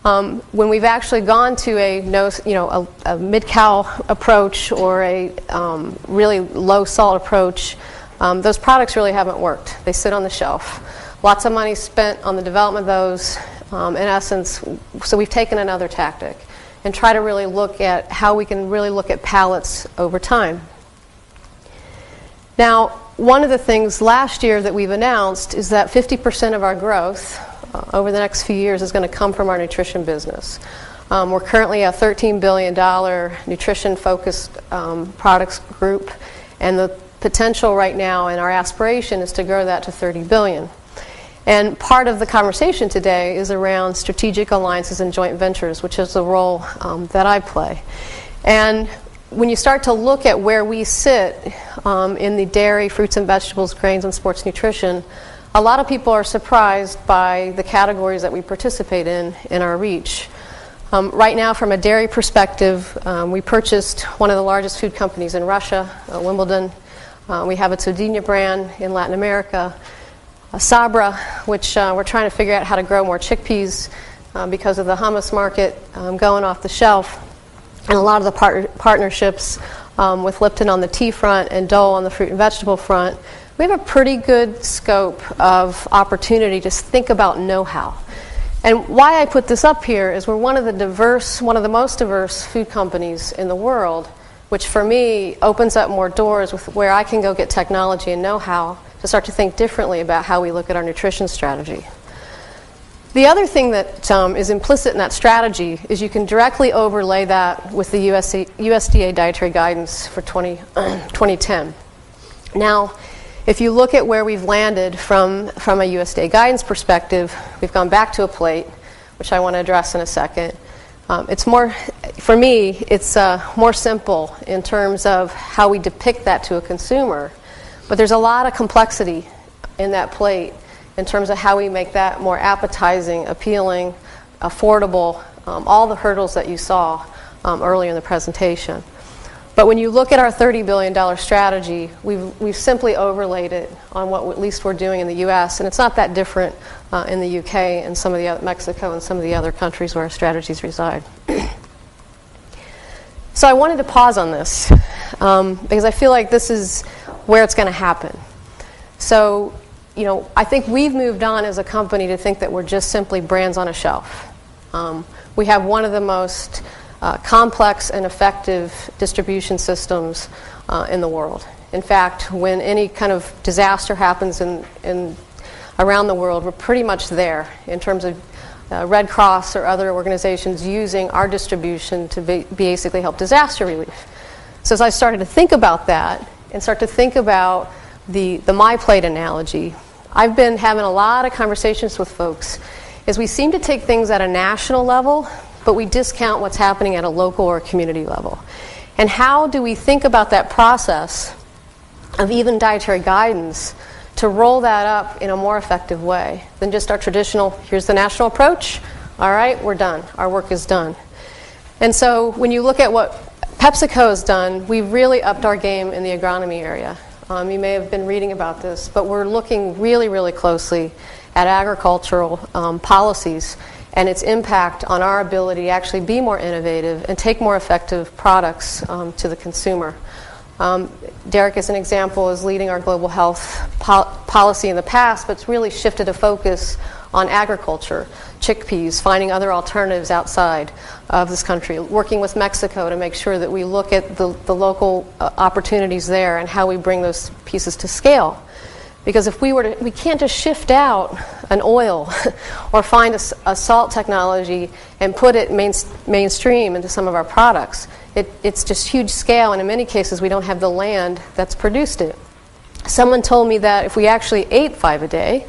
When we've actually gone to a mid-cal approach or a really low-salt approach, those products really haven't worked. They sit on the shelf. Lots of money spent on the development of those, in essence. So we've taken another tactic and try to really look at how we can really look at palates over time. Now, one of the things last year that we've announced is that 50% of our growth over the next few years is going to come from our nutrition business. We're currently a $13 billion nutrition-focused products group, and the potential right now and our aspiration is to grow that to $30 billion. And part of the conversation today is around strategic alliances and joint ventures, which is the role that I play. And when you start to look at where we sit in the dairy, fruits and vegetables, grains, and sports nutrition, a lot of people are surprised by the categories that we participate in our reach. Right now, from a dairy perspective, we purchased one of the largest food companies in Russia, Wimbledon. We have a Dondeena brand in Latin America, Sabra, which we're trying to figure out how to grow more chickpeas because of the hummus market going off the shelf, and a lot of the partnerships with Lipton on the tea front and Dole on the fruit and vegetable front. We have a pretty good scope of opportunity to think about know-how. And why I put this up here is we're one of the most diverse food companies in the world, which for me opens up more doors with where I can go get technology and know-how to start to think differently about how we look at our nutrition strategy. The other thing that is implicit in that strategy is you can directly overlay that with the USDA dietary guidance for 2010. Now, if you look at where we've landed from a USDA guidance perspective, we've gone back to a plate, which I want to address in a second. It's more, for me, it's more simple in terms of how we depict that to a consumer. But there's a lot of complexity in that plate in terms of how we make that more appetizing, appealing, affordable, all the hurdles that you saw earlier in the presentation. But when you look at our $30 billion strategy, we've simply overlaid it on what at least we're doing in the U.S., and it's not that different in the U.K. and some of the other, Mexico and some of the other countries where our strategies reside. So I wanted to pause on this because I feel like this is where it's going to happen. So, I think we've moved on as a company to think that we're just simply brands on a shelf. We have one of the most complex and effective distribution systems in the world. In fact, when any kind of disaster happens around the world, we're pretty much there in terms of Red Cross or other organizations using our distribution to basically help disaster relief. So as I started to think about that and start to think about the My Plate analogy, I've been having a lot of conversations with folks as we seem to take things at a national level, but we discount what's happening at a local or community level. And how do we think about that process of even dietary guidance to roll that up in a more effective way than just our traditional, here's the national approach, all right, we're done, our work is done. And so when you look at what PepsiCo has done, we've really upped our game in the agronomy area. You may have been reading about this, but we're looking really, really closely at agricultural policies and its impact on our ability to actually be more innovative and take more effective products to the consumer. Derek, as an example, is leading our global health policy in the past, but it's really shifted a focus on agriculture, chickpeas, finding other alternatives outside of this country, working with Mexico to make sure that we look at the local opportunities there and how we bring those pieces to scale. Because if we can't just shift out an oil or find a salt technology and put it mainstream into some of our products. It's just huge scale, and in many cases we don't have the land that's produced it. Someone told me that if we actually ate 5 a day,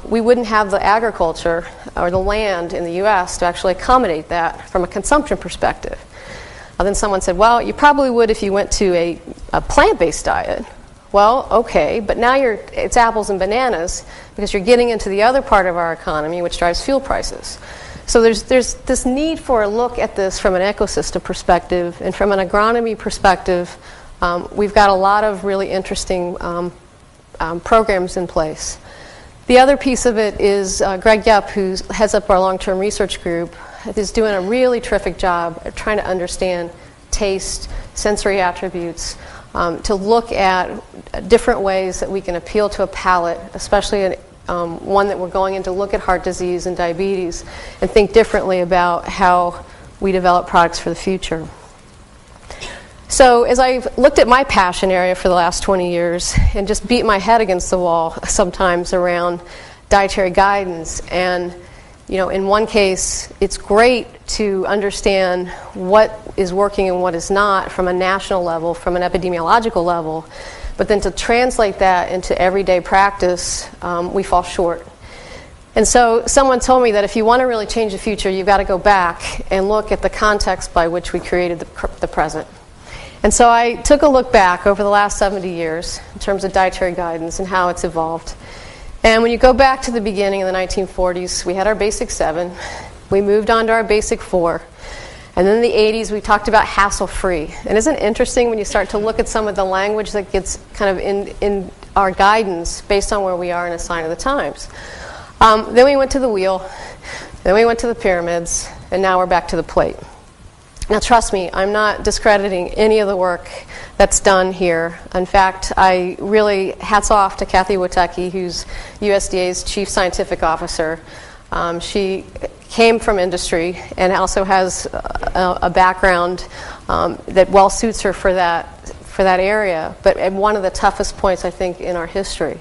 we wouldn't have the agriculture or the land in the U.S. to actually accommodate that from a consumption perspective. Then someone said, well, you probably would if you went to a plant-based diet. Well, okay, but now it's apples and bananas because you're getting into the other part of our economy, which drives fuel prices. So there's this need for a look at this from an ecosystem perspective, and from an agronomy perspective, we've got a lot of really interesting programs in place. The other piece of it is Greg Yep, who heads up our long-term research group, is doing a really terrific job at trying to understand taste, sensory attributes, to look at different ways that we can appeal to a palate, especially one that we're going in to look at heart disease and diabetes and think differently about how we develop products for the future. So as I've looked at my passion area for the last 20 years and just beat my head against the wall sometimes around dietary guidance, and in one case it's great to understand what is working and what is not from a national level, from an epidemiological level, but then to translate that into everyday practice, we fall short. And so someone told me that if you want to really change the future, you've got to go back and look at the context by which we created the present. And so I took a look back over the last 70 years in terms of dietary guidance and how it's evolved. And when you go back to the beginning of the 1940s, we had our basic 7. We moved on to our basic 4. And then in the 80s, we talked about hassle-free. And isn't it interesting when you start to look at some of the language that gets kind of in our guidance based on where we are in a sign of the times? Then we went to the wheel. Then we went to the pyramids. And now we're back to the plate. Now, trust me, I'm not discrediting any of the work that's done here. In fact, I really hats off to Kathy Witecki, who's USDA's Chief Scientific Officer. She came from industry and also has a background that well suits her for that area, but at one of the toughest points, I think, in our history.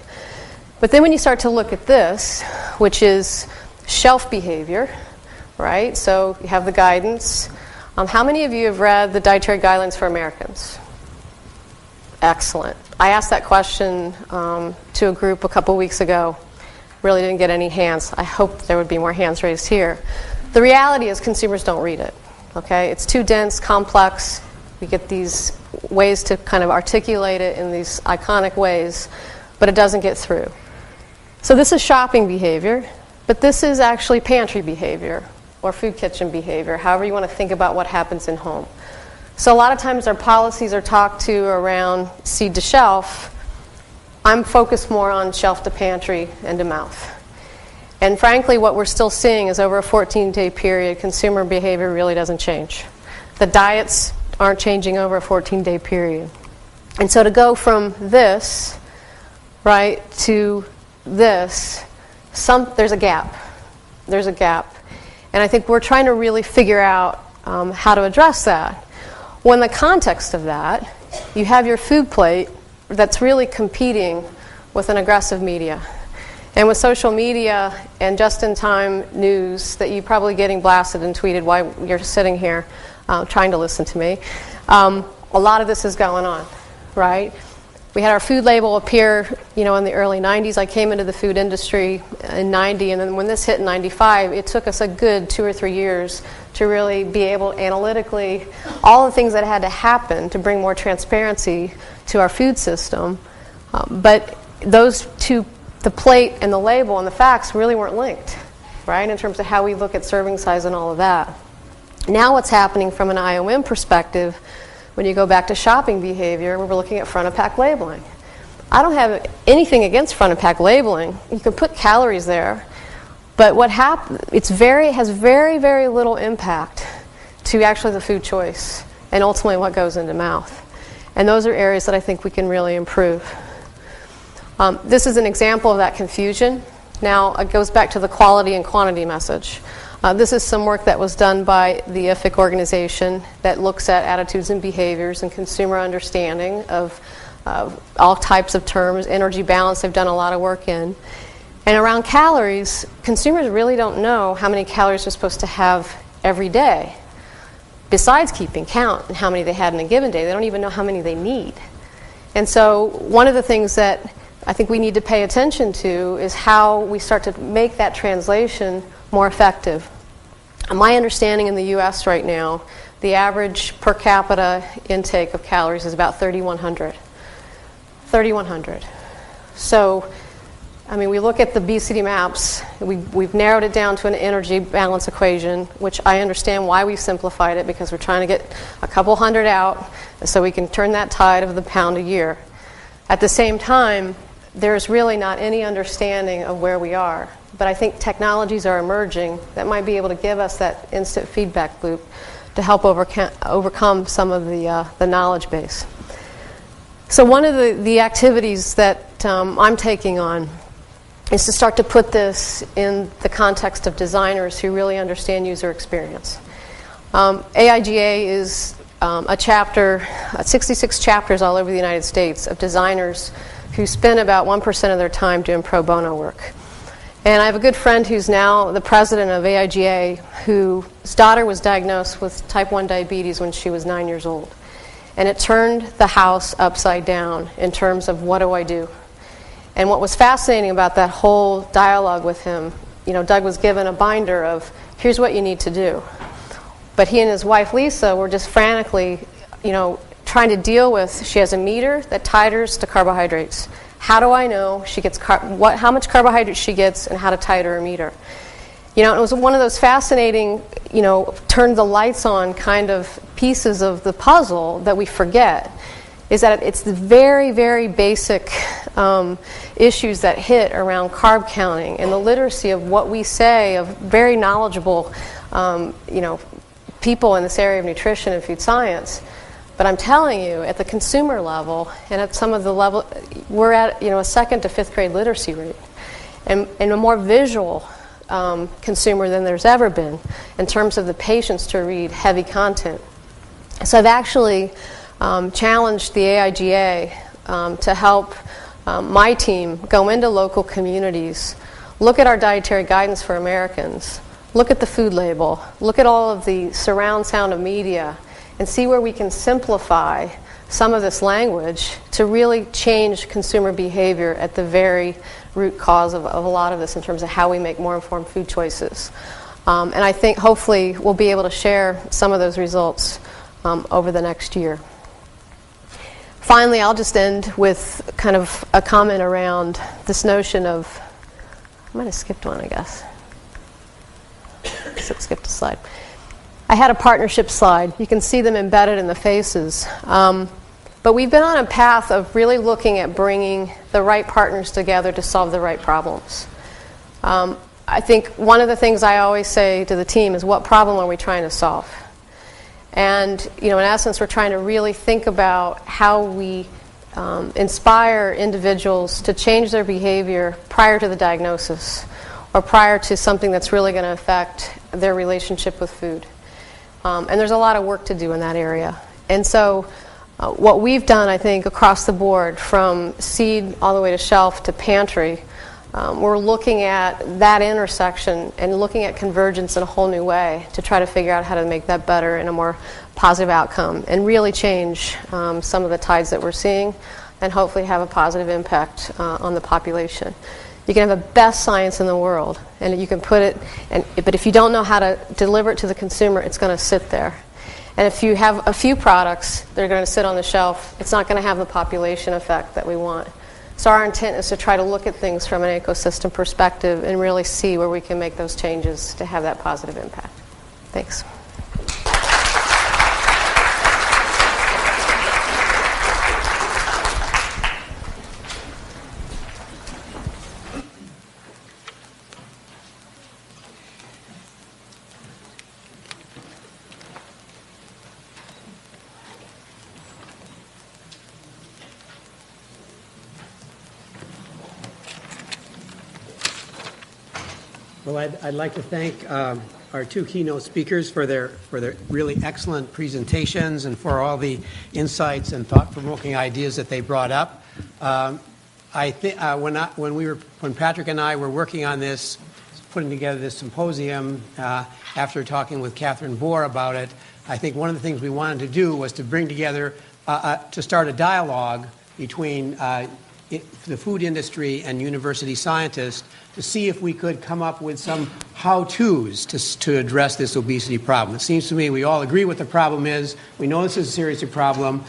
But then when you start to look at this, which is shelf behavior, right? So you have the guidance. How many of you have read the Dietary Guidelines for Americans? Excellent. I asked that question to a group a couple weeks ago. Really didn't get any hands. I hope there would be more hands raised here. The reality is consumers don't read it. Okay? It's too dense, complex. We get these ways to kind of articulate it in these iconic ways, but it doesn't get through. So this is shopping behavior, but this is actually pantry behavior or food kitchen behavior, however you want to think about what happens in home. So a lot of times our policies are talked to around seed to shelf. I'm focused more on shelf to pantry and to mouth. And frankly, what we're still seeing is over a 14-day period, consumer behavior really doesn't change. The diets aren't changing over a 14-day period. And so to go from this, right, to this, there's a gap. There's a gap. And I think we're trying to really figure out how to address that. Well, in the context of that, you have your food plate that's really competing with an aggressive media. And with social media and just-in-time news that you're probably getting blasted and tweeted while you're sitting here trying to listen to me, a lot of this is going on, right? We had our food label appear, in the early 90s. I came into the food industry in 90, and then when this hit in 95, it took us a good 2 or 3 years to really be able analytically, all the things that had to happen to bring more transparency to our food system. But those two, the plate and the label and the facts, really weren't linked, right, in terms of how we look at serving size and all of that. Now what's happening from an IOM perspective, when you go back to shopping behavior, we're looking at front-of-pack labeling. I don't have anything against front-of-pack labeling. You can put calories there, but what has very, very little impact to actually the food choice and ultimately what goes into mouth. And those are areas that I think we can really improve. This is an example of that confusion. Now, it goes back to the quality and quantity message. This is some work that was done by the IFIC organization that looks at attitudes and behaviors and consumer understanding of all types of terms. Energy balance, they've done a lot of work in. And around calories, consumers really don't know how many calories they're supposed to have every day. Besides keeping count and how many they had in a given day, they don't even know how many they need. And so one of the things that I think we need to pay attention to is how we start to make that translation more effective. My understanding in the U.S. right now, the average per capita intake of calories is about 3,100. 3,100. So, we look at the obesity maps. We've narrowed it down to an energy balance equation, which I understand why we've simplified it, because we're trying to get a couple hundred out so we can turn that tide of the pound a year. At the same time, there's really not any understanding of where we are. But I think technologies are emerging that might be able to give us that instant feedback loop to help overcome some of the knowledge base. So one of the activities that I'm taking on is to start to put this in the context of designers who really understand user experience. AIGA is a chapter, 66 chapters all over the United States of designers who spend about 1% of their time doing pro bono work. And I have a good friend who's now the president of AIGA, whose daughter was diagnosed with type 1 diabetes when she was 9 years old. And it turned the house upside down in terms of what do I do? And what was fascinating about that whole dialogue with him, Doug was given a binder of, here's what you need to do. But he and his wife, Lisa, were just frantically, trying to deal with, she has a meter that titers to carbohydrates. How do I know she gets how much carbohydrate she gets and how to titer her meter? You know, it was one of those fascinating, you know, turn the lights on kind of pieces of the puzzle that we forget, is that it's the very, very basic issues that hit around carb counting and the literacy of what we say of very knowledgeable, you know, people in this area of nutrition and food science. But I'm telling you, at the consumer level and at some of the level, we're at, you know, a 2nd to 5th grade literacy rate, and a more visual consumer than there's ever been in terms of the patience to read heavy content. So I've actually challenged the AIGA to help my team go into local communities, look at our dietary guidance for Americans, look at the food label, look at all of the surround sound of media, and see where we can simplify some of this language to really change consumer behavior at the very root cause of a lot of this in terms of how we make more informed food choices. And I think hopefully we'll be able to share some of those results over the next year. Finally, I'll just end with kind of a comment around this notion of, I might have skipped one, I guess. Skipped a slide. I had a partnership slide. You can see them embedded in the faces. But we've been on a path of really looking at bringing the right partners together to solve the right problems. I think one of the things I always say to the team is, what problem are we trying to solve? And, you know, in essence, we're trying to really think about how we inspire individuals to change their behavior prior to the diagnosis or prior to something that's really going to affect their relationship with food. And there's a lot of work to do in that area. And so what we've done, I think, across the board, from seed all the way to shelf to pantry, we're looking at that intersection and looking at convergence in a whole new way to try to figure out how to make that better and a more positive outcome and really change some of the tides that we're seeing and hopefully have a positive impact on the population. You can have the best science in the world, and you can put it, but if you don't know how to deliver it to the consumer, it's going to sit there. And if you have a few products that are going to sit on the shelf, it's not going to have the population effect that we want. So our intent is to try to look at things from an ecosystem perspective and really see where we can make those changes to have that positive impact. Thanks. Well, I'd like to thank our two keynote speakers for their really excellent presentations and for all the insights and thought-provoking ideas that they brought up. I think when Patrick and I were working on this, putting together this symposium, after talking with Catherine Bohr about it, I think one of the things we wanted to do was to bring together, to start a dialogue between the food industry and university scientists to see if we could come up with some how-tos to address this obesity problem. It seems to me we all agree what the problem is. We know this is a serious problem.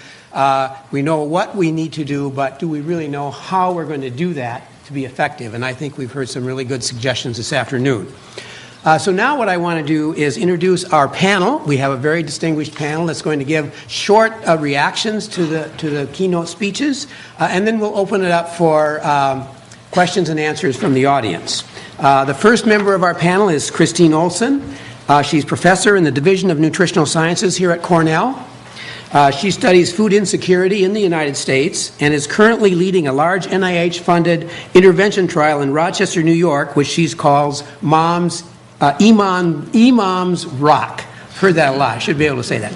We know what we need to do, but do we really know how we're going to do that to be effective? And I think we've heard some really good suggestions this afternoon. So now what I want to do is introduce our panel. We have a very distinguished panel that's going to give short reactions to the keynote speeches, and then we'll open it up for questions and answers from the audience. The first member of our panel is Christine Olson. She's professor in the Division of Nutritional Sciences here at Cornell. She studies food insecurity in the United States and is currently leading a large NIH-funded intervention trial in Rochester, New York, which she calls Imams Rock. Heard that a lot. I should be able to say that.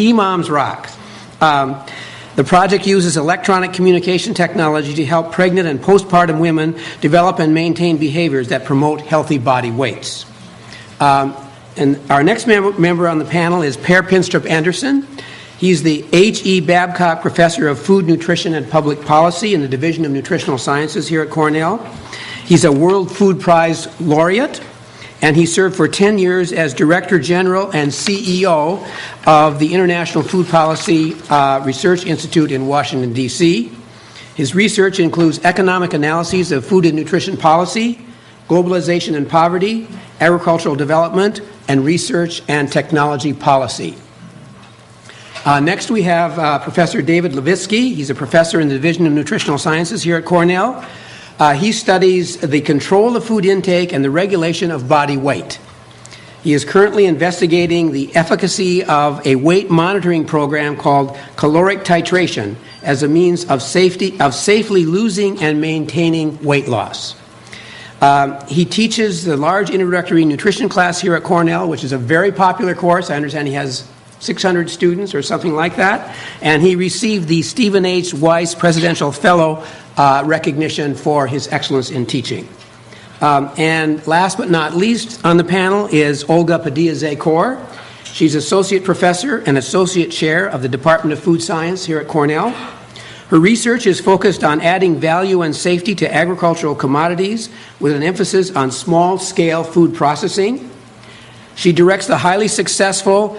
Imams Rock. The project uses electronic communication technology to help pregnant and postpartum women develop and maintain behaviors that promote healthy body weights. And our next member on the panel is Per Pinstrup-Andersen. He's the H.E. Babcock Professor of Food, Nutrition, and Public Policy in the Division of Nutritional Sciences here at Cornell. He's a World Food Prize laureate, and he served for 10 years as Director General and CEO of the International Food Policy Research Institute in Washington, D.C. His research includes economic analyses of food and nutrition policy, Globalization and Poverty, Agricultural Development, and Research and Technology Policy. Next we have Professor David Levitsky. He's a professor in the Division of Nutritional Sciences here at Cornell. He studies the control of food intake and the regulation of body weight. He is currently investigating the efficacy of a weight monitoring program called caloric titration as a means of safely losing and maintaining weight loss. He teaches the large introductory nutrition class here at Cornell, which is a very popular course. I understand he has 600 students or something like that. And he received the Stephen H. Weiss Presidential Fellow recognition for his excellence in teaching. And last but not least on the panel is Olga Padilla-Zakour. She's Associate Professor and Associate Chair of the Department of Food Science here at Cornell. Her research is focused on adding value and safety to agricultural commodities with an emphasis on small-scale food processing. She directs the highly successful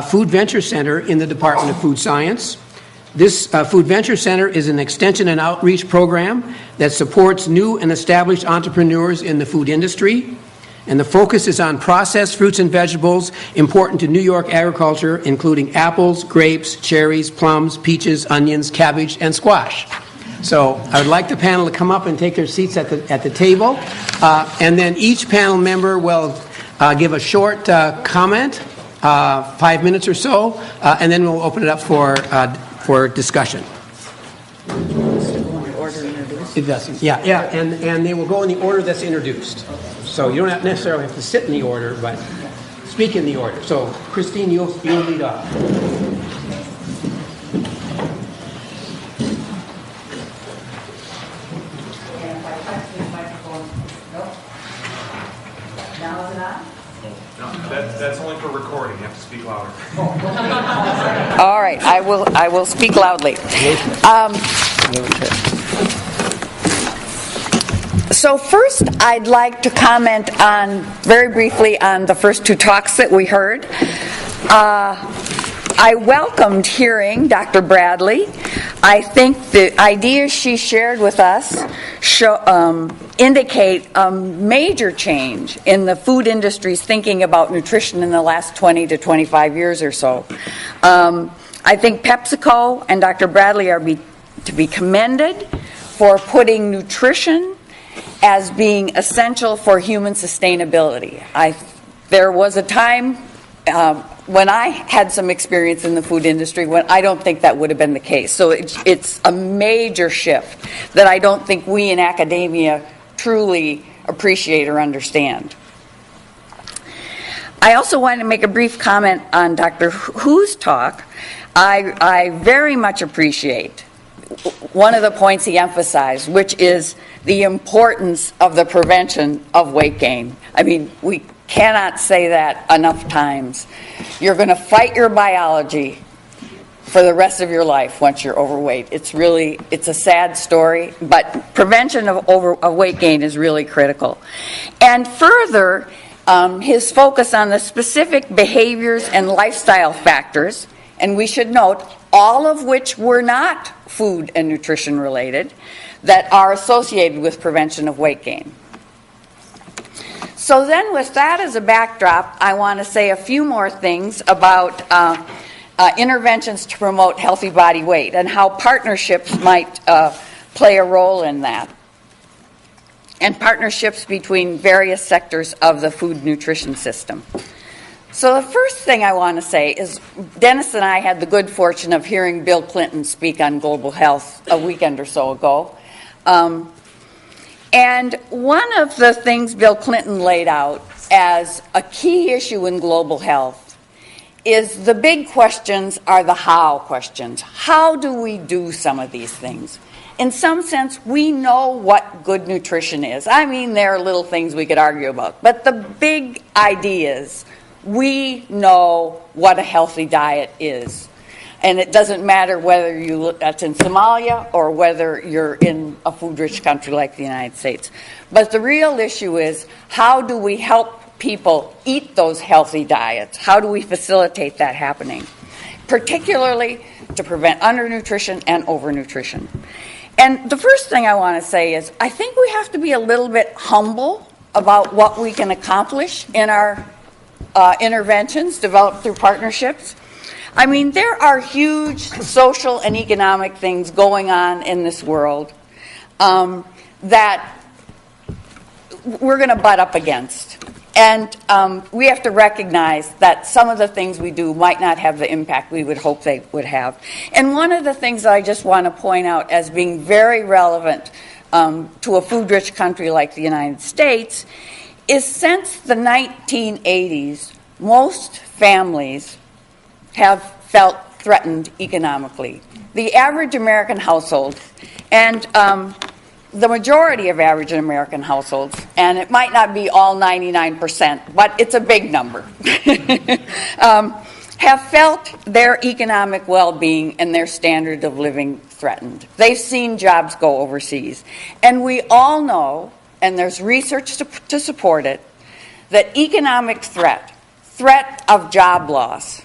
Food Venture Center in the Department of Food Science. This Food Venture Center is an extension and outreach program that supports new and established entrepreneurs in the food industry. And the focus is on processed fruits and vegetables important to New York agriculture, including apples, grapes, cherries, plums, peaches, onions, cabbage, and squash. So I would like the panel to come up and take their seats at the table. And then each panel member will give a short comment, 5 minutes or so, and then we'll open it up for discussion. It doesn't. Yeah, and they will go in the order that's introduced. So you don't necessarily have to sit in the order, but speak in the order. So Christine, you'll lead off. That's only for recording. You have to speak louder. All right, I will speak loudly. So first, I'd like to comment very briefly on the first two talks that we heard. I welcomed hearing Dr. Bradley. I think the ideas she shared with us indicate a major change in the food industry's thinking about nutrition in the last 20 to 25 years or so. I think PepsiCo and Dr. Bradley are to be commended for putting nutrition as being essential for human sustainability. There was a time when I had some experience in the food industry when I don't think that would have been the case. So it's a major shift that I don't think we in academia truly appreciate or understand. I also wanted to make a brief comment on Dr. Hu's talk. I very much appreciate one of the points he emphasized, which is the importance of the prevention of weight gain. I mean, we cannot say that enough times. You're going to fight your biology for the rest of your life once you're overweight. It's a sad story, but prevention of weight gain is really critical. And further, his focus on the specific behaviors and lifestyle factors, and we should note, all of which were not food and nutrition related, that are associated with prevention of weight gain. So then with that as a backdrop, I want to say a few more things about interventions to promote healthy body weight and how partnerships might play a role in that, and partnerships between various sectors of the food nutrition system. So the first thing I want to say is Dennis and I had the good fortune of hearing Bill Clinton speak on global health a weekend or so ago. And one of the things Bill Clinton laid out as a key issue in global health is the big questions are the how questions. How do we do some of these things? In some sense, we know what good nutrition is. I mean, there are little things we could argue about, but the big ideas, we know what a healthy diet is. And it doesn't matter whether that's in Somalia or whether you're in a food-rich country like the United States. But the real issue is, how do we help people eat those healthy diets? How do we facilitate that happening? Particularly to prevent undernutrition and overnutrition. And the first thing I want to say is, I think we have to be a little bit humble about what we can accomplish in our interventions developed through partnerships. I mean, there are huge social and economic things going on in this world that we're going to butt up against. And we have to recognize that some of the things we do might not have the impact we would hope they would have. And one of the things that I just want to point out as being very relevant to a food-rich country like the United States is since the 1980s, most families have felt threatened economically. The average American household, and the majority of average American households, and it might not be all 99%, but it's a big number, have felt their economic well-being and their standard of living threatened. They've seen jobs go overseas. And we all know, and there's research to support it, that economic threat of job loss,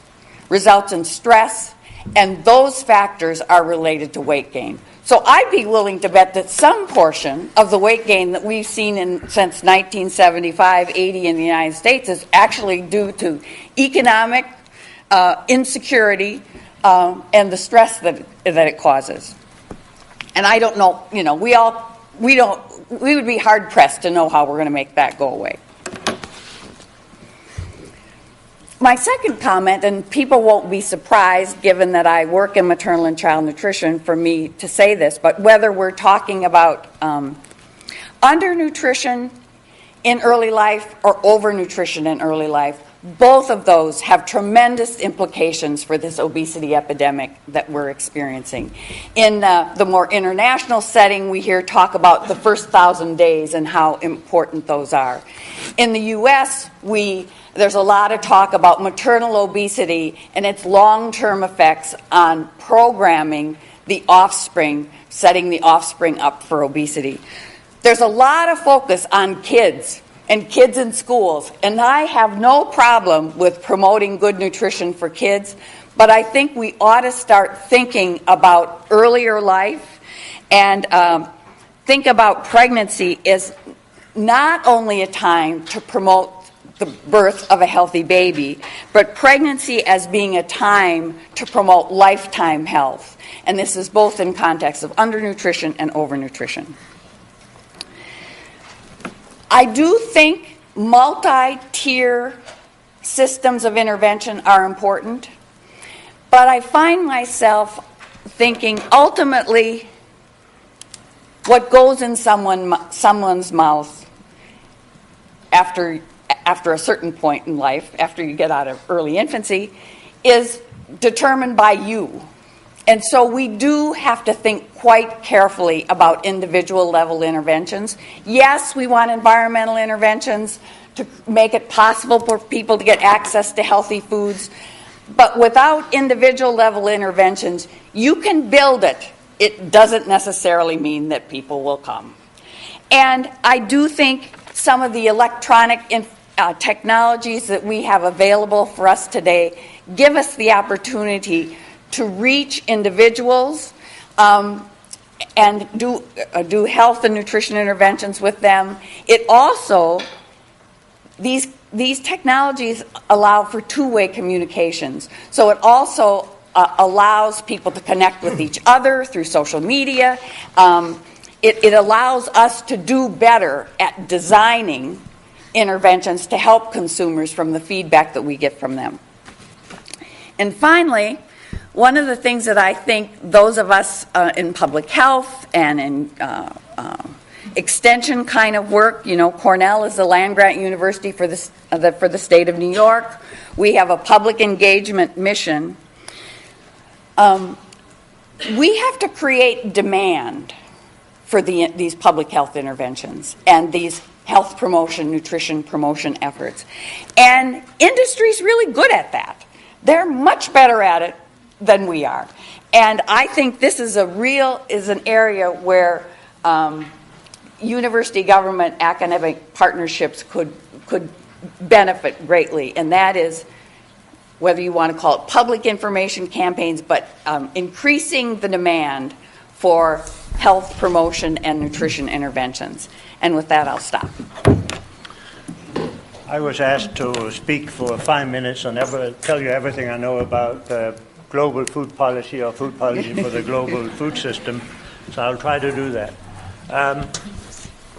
results in stress, and those factors are related to weight gain. So I'd be willing to bet that some portion of the weight gain that we've seen since 1975, 80 in the United States is actually due to economic insecurity and the stress that it causes. And I don't know, we would be hard pressed to know how we're going to make that go away. My second comment, and people won't be surprised given that I work in maternal and child nutrition for me to say this, but whether we're talking about undernutrition in early life or overnutrition in early life, both of those have tremendous implications for this obesity epidemic that we're experiencing. In the more international setting, we hear talk about the first 1,000 days and how important those are. In the U.S., there's a lot of talk about maternal obesity and its long-term effects on programming the offspring, setting the offspring up for obesity. There's a lot of focus on kids and kids in schools, and I have no problem with promoting good nutrition for kids, but I think we ought to start thinking about earlier life and think about pregnancy as not only a time to promote the birth of a healthy baby, but pregnancy as being a time to promote lifetime health. And this is both in context of undernutrition and overnutrition. I do think multi-tier systems of intervention are important, but I find myself thinking ultimately what goes in someone's mouth after a certain point in life, after you get out of early infancy, is determined by you. And so we do have to think quite carefully about individual level interventions. Yes, we want environmental interventions to make it possible for people to get access to healthy foods, but without individual level interventions, you can build it. It doesn't necessarily mean that people will come. And I do think some of the electronic technologies that we have available for us today give us the opportunity to reach individuals and do health and nutrition interventions with them. It also, these technologies allow for two-way communications. So it also allows people to connect with each other through social media. It allows us to do better at designing interventions to help consumers from the feedback that we get from them. And finally, one of the things that I think those of us in public health and in extension kind of work, Cornell is the land-grant university for the state of New York. We have a public engagement mission. We have to create demand for these public health interventions and these health promotion, nutrition promotion efforts. And industry's really good at that. They're much better at it than we are. And I think this is an area where university government academic partnerships could benefit greatly, and that is whether you want to call it public information campaigns, but increasing the demand for health promotion and nutrition interventions. And with that, I'll stop. I was asked to speak for 5 minutes and tell you everything I know about global food policy or food policy for the global food system, so I'll try to do that.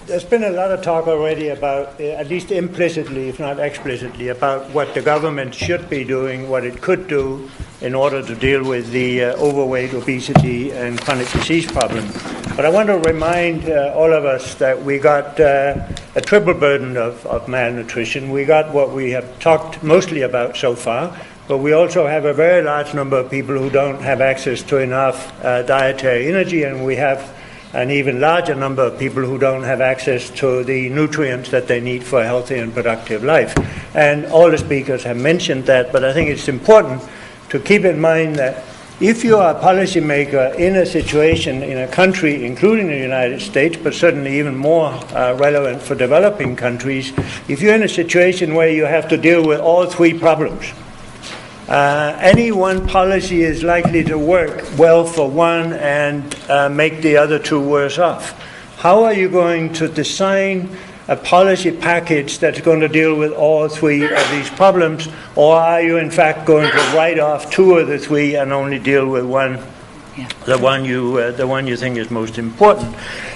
There's been a lot of talk already about, at least implicitly, if not explicitly, about what the government should be doing, what it could do in order to deal with the overweight, obesity, and chronic disease problem. But I want to remind all of us that we got a triple burden of malnutrition. We got what we have talked mostly about so far, but we also have a very large number of people who don't have access to enough dietary energy, and we have an even larger number of people who don't have access to the nutrients that they need for a healthy and productive life. And all the speakers have mentioned that, but I think it's important to keep in mind that if you are a policymaker in a situation in a country, including the United States, but certainly even more relevant for developing countries, if you're in a situation where you have to deal with all three problems, any one policy is likely to work well for one and make the other two worse off. How are you going to design a policy package that's going to deal with all three of these problems, or are you in fact going to write off two of the three and only deal with one, the one you think is most important?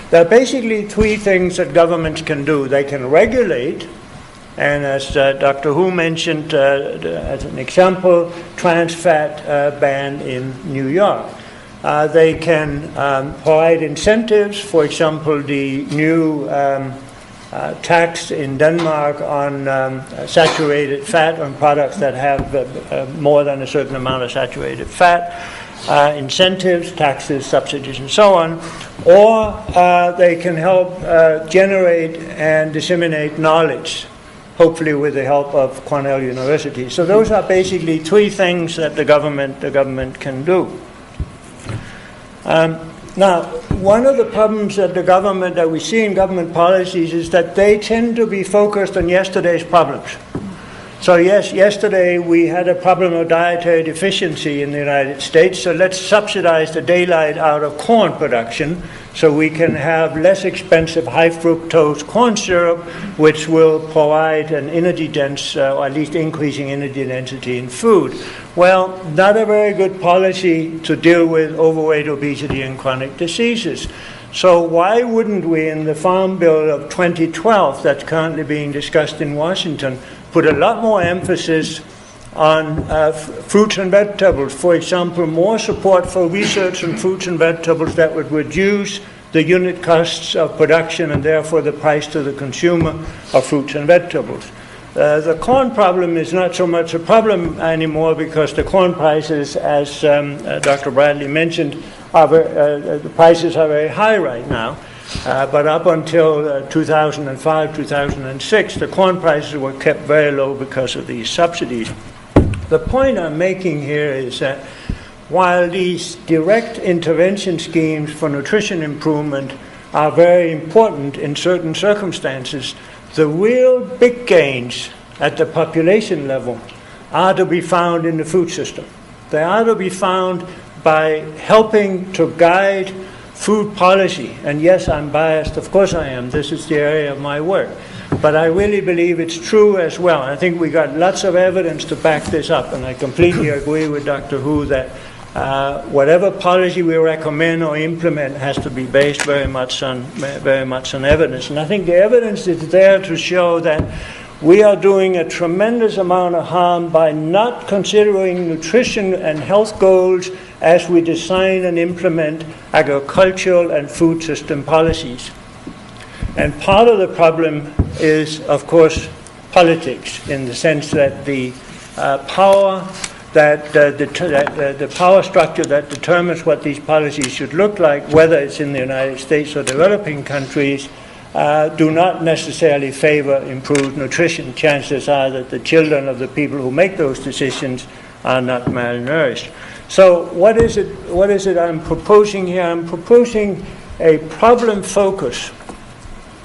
There are basically three things that governments can do. They can regulate, and as Dr. Hu mentioned, as an example, trans fat ban in New York. They can provide incentives, for example, the new tax in Denmark on saturated fat, on products that have more than a certain amount of saturated fat, incentives, taxes, subsidies, and so on. Or they can help generate and disseminate knowledge, hopefully with the help of Cornell University. So those are basically three things that the government can do. Now, one of the problems that we see in government policies is that they tend to be focused on yesterday's problems. So yes, yesterday we had a problem of dietary deficiency in the United States, so let's subsidize the daylight out of corn production so we can have less expensive high fructose corn syrup, which will provide an energy dense, or at least increasing energy density in food. Well, not a very good policy to deal with overweight, obesity, and chronic diseases. So why wouldn't we, in the Farm Bill of 2012 that's currently being discussed in Washington, put a lot more emphasis on fruits and vegetables? For example, more support for research on fruits and vegetables that would reduce the unit costs of production and therefore the price to the consumer of fruits and vegetables. The corn problem is not so much a problem anymore because the corn prices, as Dr. Bradley mentioned, the prices are very high right now. But up until 2005, 2006, the corn prices were kept very low because of these subsidies. The point I'm making here is that while these direct intervention schemes for nutrition improvement are very important in certain circumstances, the real big gains at the population level are to be found in the food system. They are to be found by helping to guide food policy. And yes, I'm biased, of course I am. This is the area of my work. But I really believe it's true as well. I think we got lots of evidence to back this up, and I completely agree with Dr. Hu that whatever policy we recommend or implement has to be based very much on evidence. And I think the evidence is there to show that we are doing a tremendous amount of harm by not considering nutrition and health goals as we design and implement agricultural and food system policies. And part of the problem is, of course, politics, in the sense that the power the power structure that determines what these policies should look like, whether it's in the United States or developing countries, do not necessarily favor improved nutrition. Chances are that the children of the people who make those decisions are not malnourished. So what is it I'm proposing here? I'm proposing a problem focus,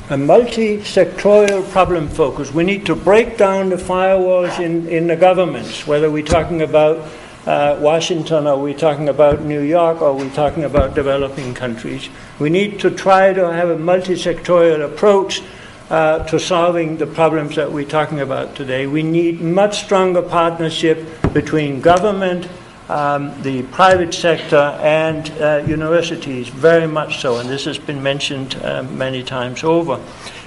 a multi-sectorial problem focus. We need to break down the firewalls in the governments, whether we're talking about Washington, or we're talking about New York, or we're talking about developing countries. We need to try to have a multi-sectorial approach to solving the problems that we're talking about today. We need much stronger partnership between government, the private sector, and universities, very much so, and this has been mentioned many times over.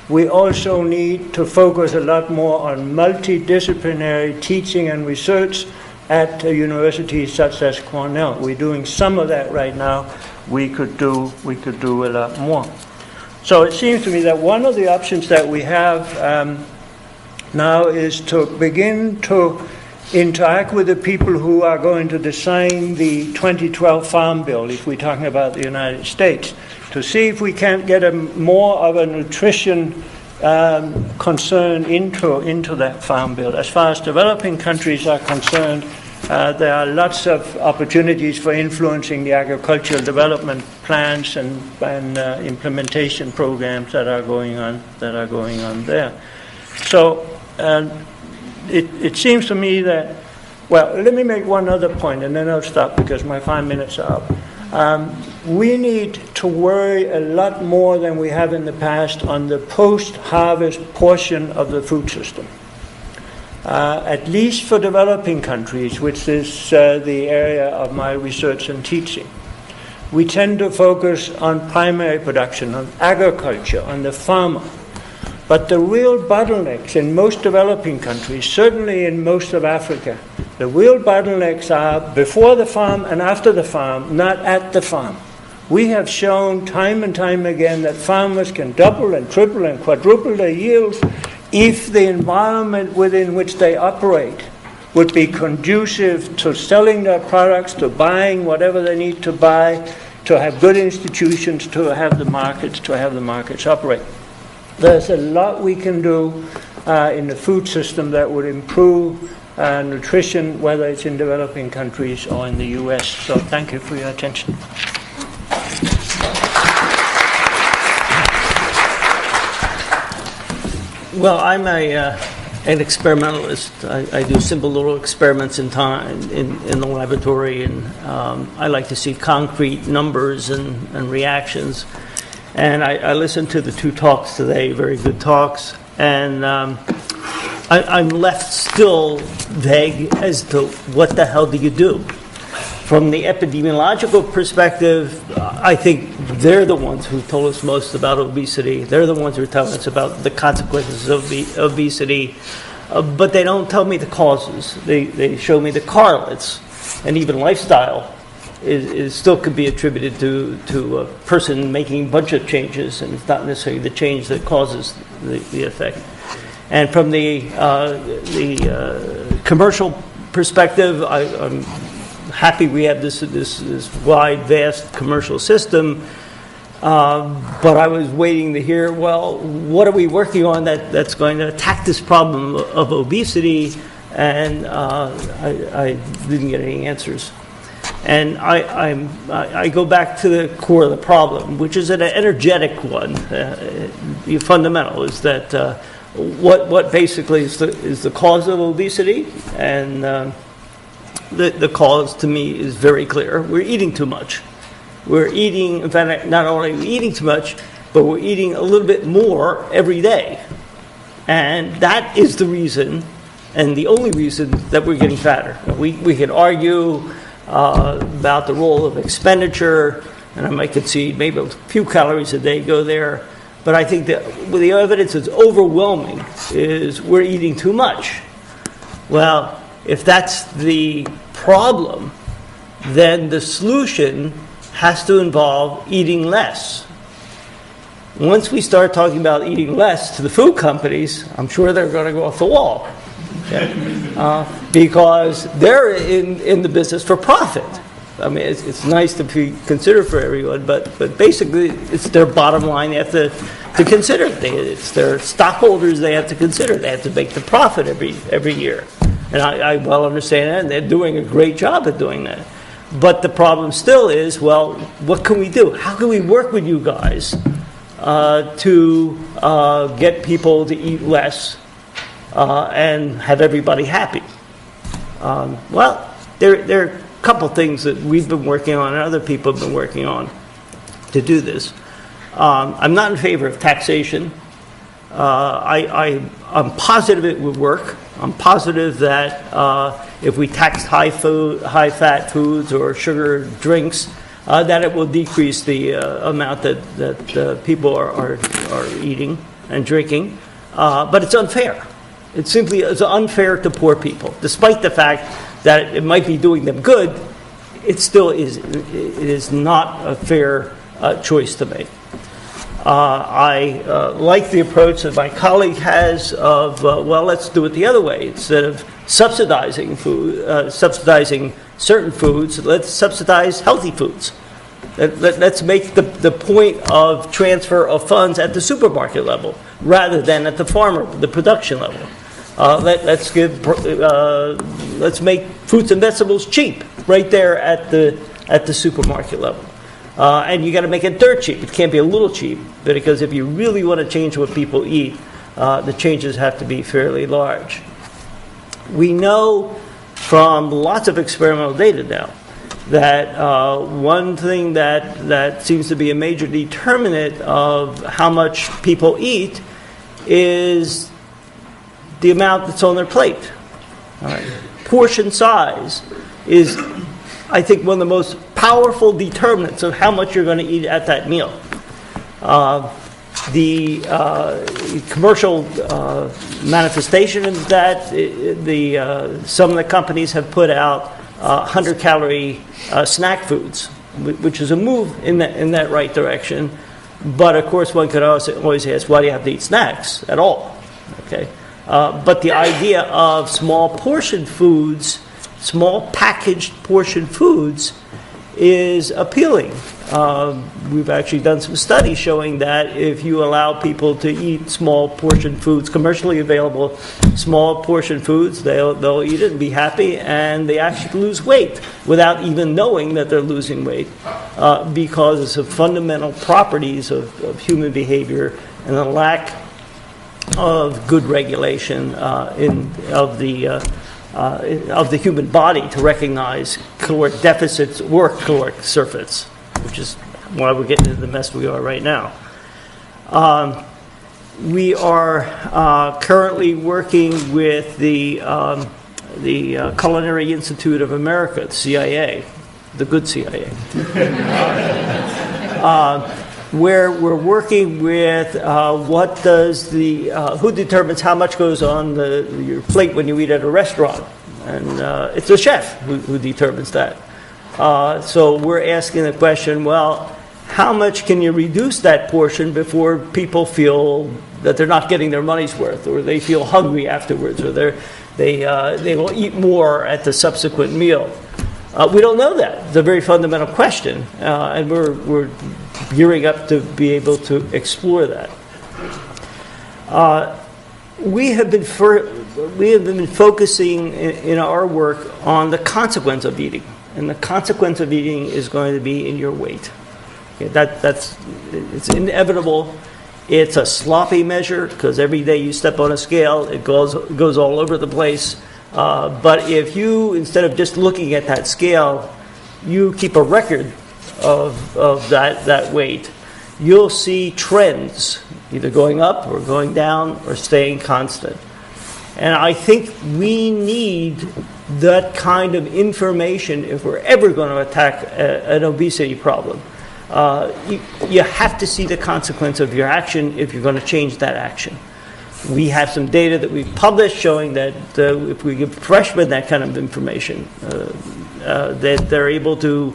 We also need to focus a lot more on multidisciplinary teaching and research at universities such as Cornell. We're doing some of that right now. We could do a lot more. So it seems to me that one of the options that we have now is to begin to interact with the people who are going to design the 2012 Farm Bill, if we're talking about the United States, to see if we can't get more of a nutrition concern into that Farm Bill. As far as developing countries are concerned, there are lots of opportunities for influencing the agricultural development plans and implementation programs that are going on there. So it seems to me that, well, let me make one other point and then I'll stop because my 5 minutes are up. We need to worry a lot more than we have in the past on the post-harvest portion of the food system. At least for developing countries, which is the area of my research and teaching. We tend to focus on primary production, on agriculture, on the farmer. But the real bottlenecks in most developing countries, certainly in most of Africa, the real bottlenecks are before the farm and after the farm, not at the farm. We have shown time and time again that farmers can double and triple and quadruple their yields if the environment within which they operate would be conducive to selling their products, to buying whatever they need to buy, to have good institutions, to have the markets operate. There's a lot we can do in the food system that would improve nutrition, whether it's in developing countries or in the US. So thank you for your attention. Well, I'm an experimentalist. I do simple little experiments in the laboratory, and I like to see concrete numbers and reactions. And I listened to the two talks today, very good talks, and I'm left still vague as to what the hell do you do. From the epidemiological perspective, I think they're the ones who told us most about obesity. They're the ones who are telling us about the consequences of the obesity, but they don't tell me the causes. They show me the correlates, and even lifestyle is still could be attributed to a person making a bunch of changes, and it's not necessarily the change that causes the effect. And from the commercial perspective, I'm happy we have this wide, vast commercial system, but I was waiting to hear, well, what are we working on that's going to attack this problem of obesity? And I didn't get any answers. And I go back to the core of the problem, which is an energetic one. The fundamental is that what basically is the cause of obesity, and the cause to me is very clear. We're eating too much. We're eating, in fact, not only are we eating too much, but we're eating a little bit more every day. And that is the reason, and the only reason, that we're getting fatter. We can argue about the role of expenditure, and I might concede maybe a few calories a day go there, but I think that the evidence is overwhelming is we're eating too much. Well, if that's the problem, then the solution has to involve eating less. Once we start talking about eating less to the food companies, I'm sure they're going to go off the wall. Because they're in the business for profit. I mean, it's nice to be considered for everyone, but basically it's their bottom line they have to consider. It's their stockholders they have to consider. They have to make the profit every year. And I well understand that, and they're doing a great job at doing that. But the problem still is, well, what can we do? How can we work with you guys to get people to eat less and have everybody happy? Well, there are a couple things that we've been working on and other people have been working on to do this. I'm not in favor of taxation. I'm positive it would work. I'm positive that if we tax high-fat foods or sugar drinks, that it will decrease the amount that people are eating and drinking. But it's unfair. It simply is unfair to poor people. Despite the fact that it might be doing them good, it still is not a fair choice to make. I like the approach that my colleague has of, well, let's do it the other way. Instead of subsidizing certain foods, let's subsidize healthy foods. Let's make the point of transfer of funds at the supermarket level rather than at the production level. Let's make fruits and vegetables cheap right there at the supermarket level. And you got to make it dirt cheap. It can't be a little cheap, because if you really want to change what people eat, the changes have to be fairly large. We know from lots of experimental data now that one thing that seems to be a major determinant of how much people eat is the amount that's on their plate. All right. Portion size is, I think, one of the most powerful determinants of how much you're going to eat at that meal. The commercial manifestation of that, some of the companies have put out 100-calorie snack foods, which is a move in that right direction. But of course, one could always ask, why do you have to eat snacks at all? Okay, but the idea of small portion foods, small packaged portion foods, is appealing. We've actually done some studies showing that if you allow people to eat small portion foods, commercially available small portion foods, they'll eat it and be happy, and they actually lose weight without even knowing that they're losing weight, because of fundamental properties of human behavior and the lack of good regulation of the human body to recognize caloric deficits or caloric surfeits, which is why we're getting into the mess we are right now. We are currently working with the Culinary Institute of America, the CIA, the good CIA, where we're working with who determines how much goes on your plate when you eat at a restaurant. And it's a chef who determines that. So we're asking the question, well, how much can you reduce that portion before people feel that they're not getting their money's worth, or they feel hungry afterwards, or they will eat more at the subsequent meal? We don't know that. It's a very fundamental question, and we're gearing up to be able to explore that. We have been focusing in our work on the consequence of eating, and the consequence of eating is going to be in your weight. Okay, it's inevitable. It's a sloppy measure because every day you step on a scale, it goes all over the place. But if you, instead of just looking at that scale, you keep a record of that weight, you'll see trends either going up or going down or staying constant. And I think we need that kind of information if we're ever going to attack an obesity problem. You have to see the consequence of your action if you're going to change that action. We have some data that we've published showing that if we give freshmen that kind of information, that they're able to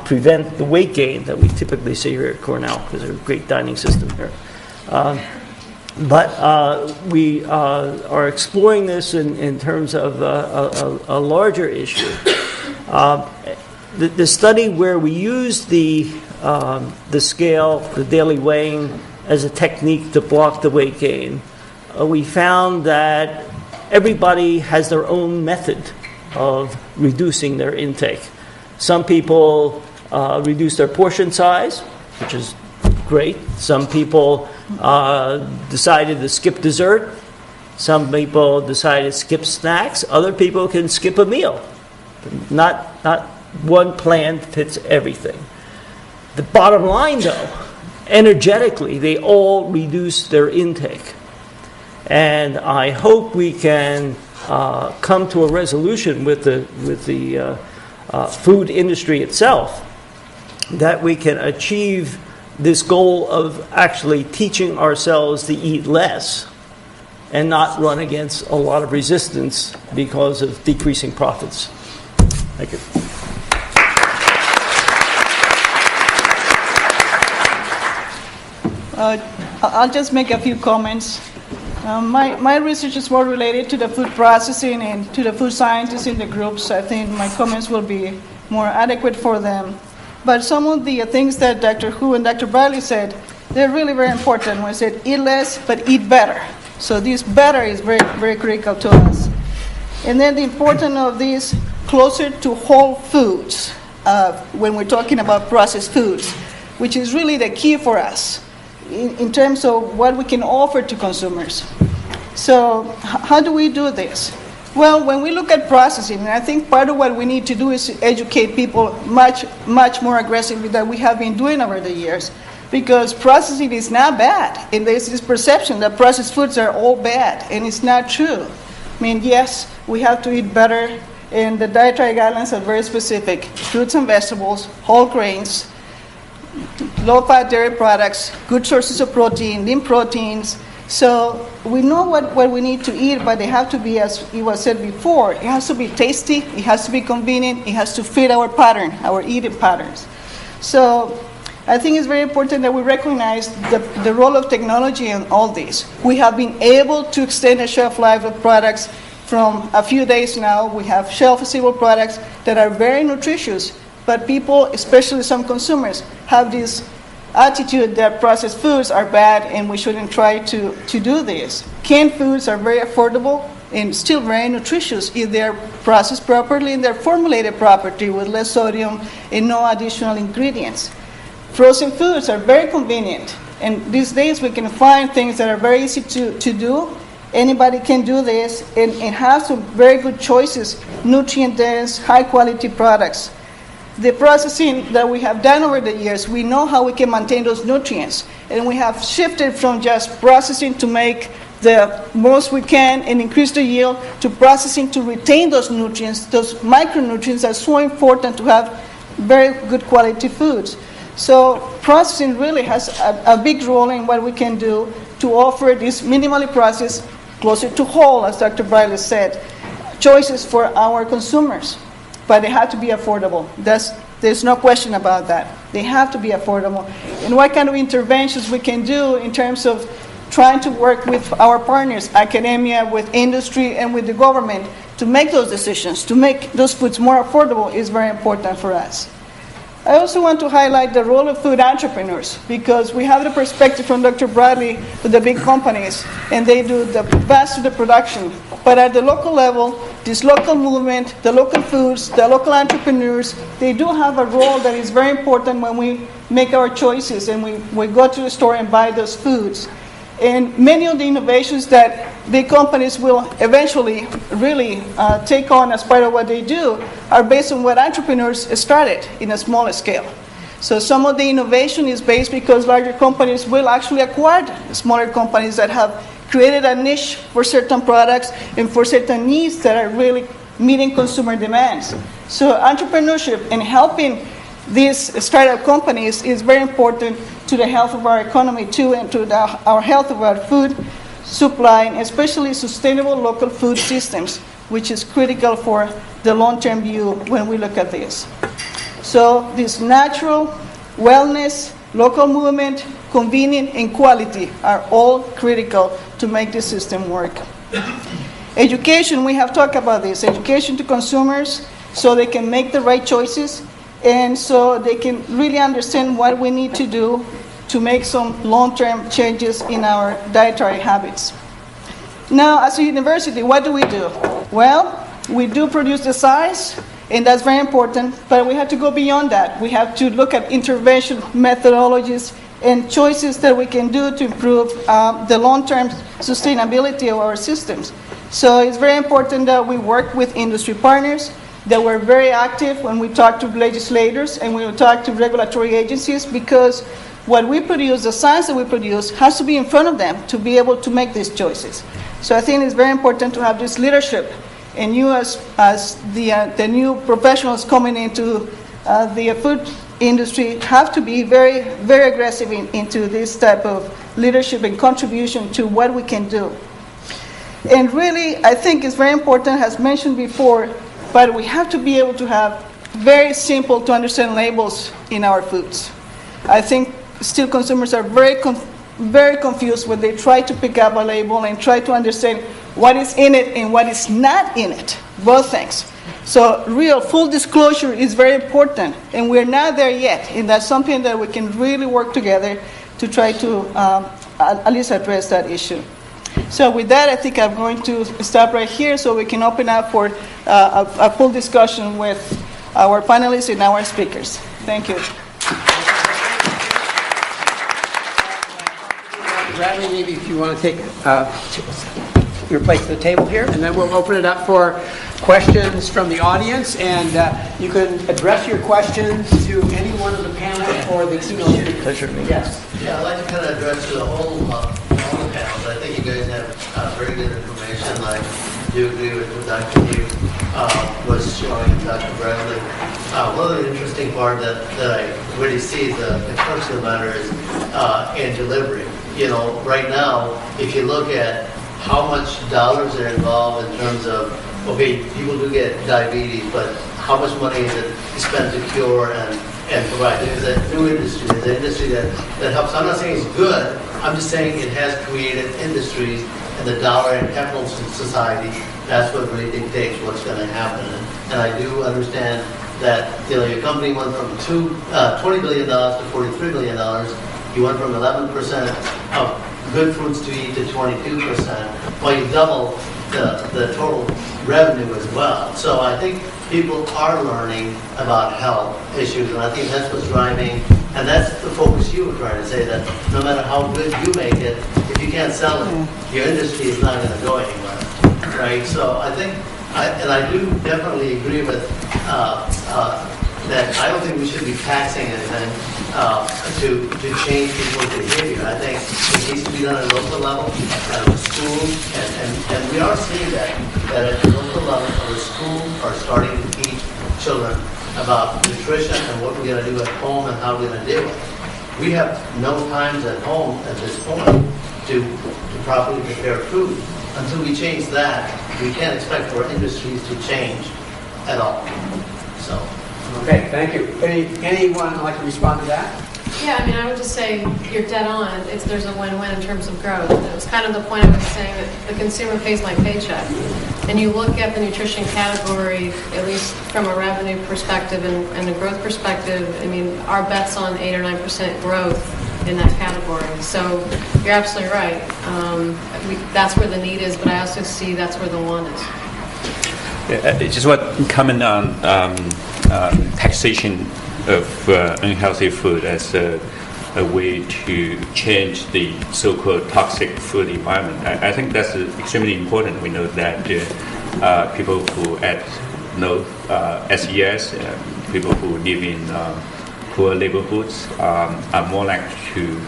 prevent the weight gain that we typically see here at Cornell, because there's a great dining system here. But we are exploring this in terms of a larger issue. The study where we used the scale, the daily weighing, as a technique to block the weight gain, we found that everybody has their own method of reducing their intake. Some people reduce their portion size, which is great. Some people decided to skip dessert. Some people decided to skip snacks. Other people can skip a meal. Not one plan fits everything. The bottom line, though, energetically, they all reduce their intake. And I hope we can come to a resolution with the food industry itself, that we can achieve this goal of actually teaching ourselves to eat less and not run against a lot of resistance because of decreasing profits. Thank you. I'll just make a few comments. My research is more related to the food processing and to the food scientists in the groups. I think my comments will be more adequate for them. But some of the things that Dr. Hu and Dr. Bradley said, they're really very important. When I said eat less, but eat better. So this better is very, very critical to us. And then the importance of this closer to whole foods when we're talking about processed foods, which is really the key for us in terms of what we can offer to consumers. So how do we do this? Well, when we look at processing, and I think part of what we need to do is to educate people much, much more aggressively than we have been doing over the years, because processing is not bad. And there's this perception that processed foods are all bad, and it's not true. I mean, yes, we have to eat better, and the dietary guidelines are very specific. Fruits and vegetables, whole grains, low-fat dairy products, good sources of protein, lean proteins. So we know what we need to eat, but they have to be, as it was said before, it has to be tasty, it has to be convenient, it has to fit our pattern, our eating patterns. So I think it's very important that we recognize the role of technology in all this. We have been able to extend the shelf life of products from a few days now. We have shelf-stable products that are very nutritious, but people, especially some consumers, have this attitude that processed foods are bad and we shouldn't try to do this. Canned foods are very affordable and still very nutritious if they're processed properly and they're formulated properly with less sodium and no additional ingredients. Frozen foods are very convenient, and these days we can find things that are very easy to do. Anybody can do this and have some very good choices, nutrient-dense, high-quality products. The processing that we have done over the years, we know how we can maintain those nutrients. And we have shifted from just processing to make the most we can and increase the yield to processing to retain those nutrients. Those micronutrients are so important to have very good quality foods. So processing really has a big role in what we can do to offer this minimally processed, closer to whole, as Dr. Bradley said, choices for our consumers. But they have to be affordable. There's no question about that. They have to be affordable. And what kind of interventions we can do in terms of trying to work with our partners, academia, with industry, and with the government to make those decisions, to make those foods more affordable is very important for us. I also want to highlight the role of food entrepreneurs, because we have the perspective from Dr. Bradley with the big companies, and they do the vast of the production. But at the local level, this local movement, the local foods, the local entrepreneurs, they do have a role that is very important when we make our choices and we go to the store and buy those foods. And many of the innovations that big companies will eventually really take on as part of what they do are based on what entrepreneurs started in a smaller scale. So some of the innovation is based because larger companies will actually acquire smaller companies that have created a niche for certain products and for certain needs that are really meeting consumer demands. So entrepreneurship and helping these startup companies is very important to the health of our economy too, and to our health of our food supply, and especially sustainable local food systems, which is critical for the long-term view when we look at this. So this natural, wellness, local movement, convenient, and quality are all critical to make this system work. Education, we have talked about this. Education to consumers so they can make the right choices and so they can really understand what we need to do to make some long-term changes in our dietary habits. Now, as a university, what do? Well, we do produce the science, and that's very important, but we have to go beyond that. We have to look at intervention methodologies and choices that we can do to improve the long-term sustainability of our systems. So it's very important that we work with industry partners, that we're very active when we talk to legislators and when we talk to regulatory agencies, because what we produce, the science that we produce, has to be in front of them to be able to make these choices. So I think it's very important to have this leadership, and you as the new professionals coming into the food industry have to be very, very aggressive into this type of leadership and contribution to what we can do. And really, I think it's very important, as mentioned before, but we have to be able to have very simple to understand labels in our foods. I think still consumers are very confused when they try to pick up a label and try to understand what is in it and what is not in it, both things. So real full disclosure is very important, and we're not there yet, and that's something that we can really work together to try to at least address that issue. So with that, I think I'm going to stop right here so we can open up for a full discussion with our panelists and our speakers. Thank you. Bradley, maybe if you want to take your place at the table here, and then we'll open it up for questions from the audience, and you can address your questions to any one of the panel or the keynote speakers. Pleasure. Yes. Yeah, I'd like to kind of address the whole all the panels. I think you guys have very good information. I do agree with what Dr. Hughes was showing, Dr. Bradley. One of the interesting part that I really see is the crux of the matter is in delivery. You know, right now, if you look at how much dollars are involved in terms of, okay, people do get diabetes, but how much money is it spent to cure and provide? There's a new industry. There's an industry that helps. I'm not saying it's good. I'm just saying it has created industries, and the dollar and capital society, that's what really dictates what's going to happen. And I do understand that, you know, your company went from $20 billion to $43 billion. You went from 11% of good foods to eat to 22%. Well, you double the total revenue as well. So I think people are learning about health issues, and I think that's what's driving, and that's the focus you were trying to say, that no matter how good you make it, if you can't sell it, your industry is not going to go anywhere, right? So I think, I do definitely agree with that I don't think we should be taxing anything to change people's behavior. I think it needs to be done at a local level, at a school, and we are seeing that at the local level, the schools are starting to teach children about nutrition and what we're going to do at home and how we're going to do it. We have no times at home at this point to properly prepare food. Until we change that, we can't expect our industries to change at all. So. Okay, thank you. Anyone like to respond to that? Yeah, I mean, I would just say you're dead on. There's a win-win in terms of growth. It was kind of the point I was saying that the consumer pays my paycheck. And you look at the nutrition category, at least from a revenue perspective and a growth perspective, I mean, our bet's on 8 or 9% growth in that category. So you're absolutely right. That's where the need is, but I also see that's where the want is. Just what comment on taxation of unhealthy food as a way to change the so-called toxic food environment. I think that's extremely important. We know that people who had no SES, people who live in poor neighborhoods are more likely to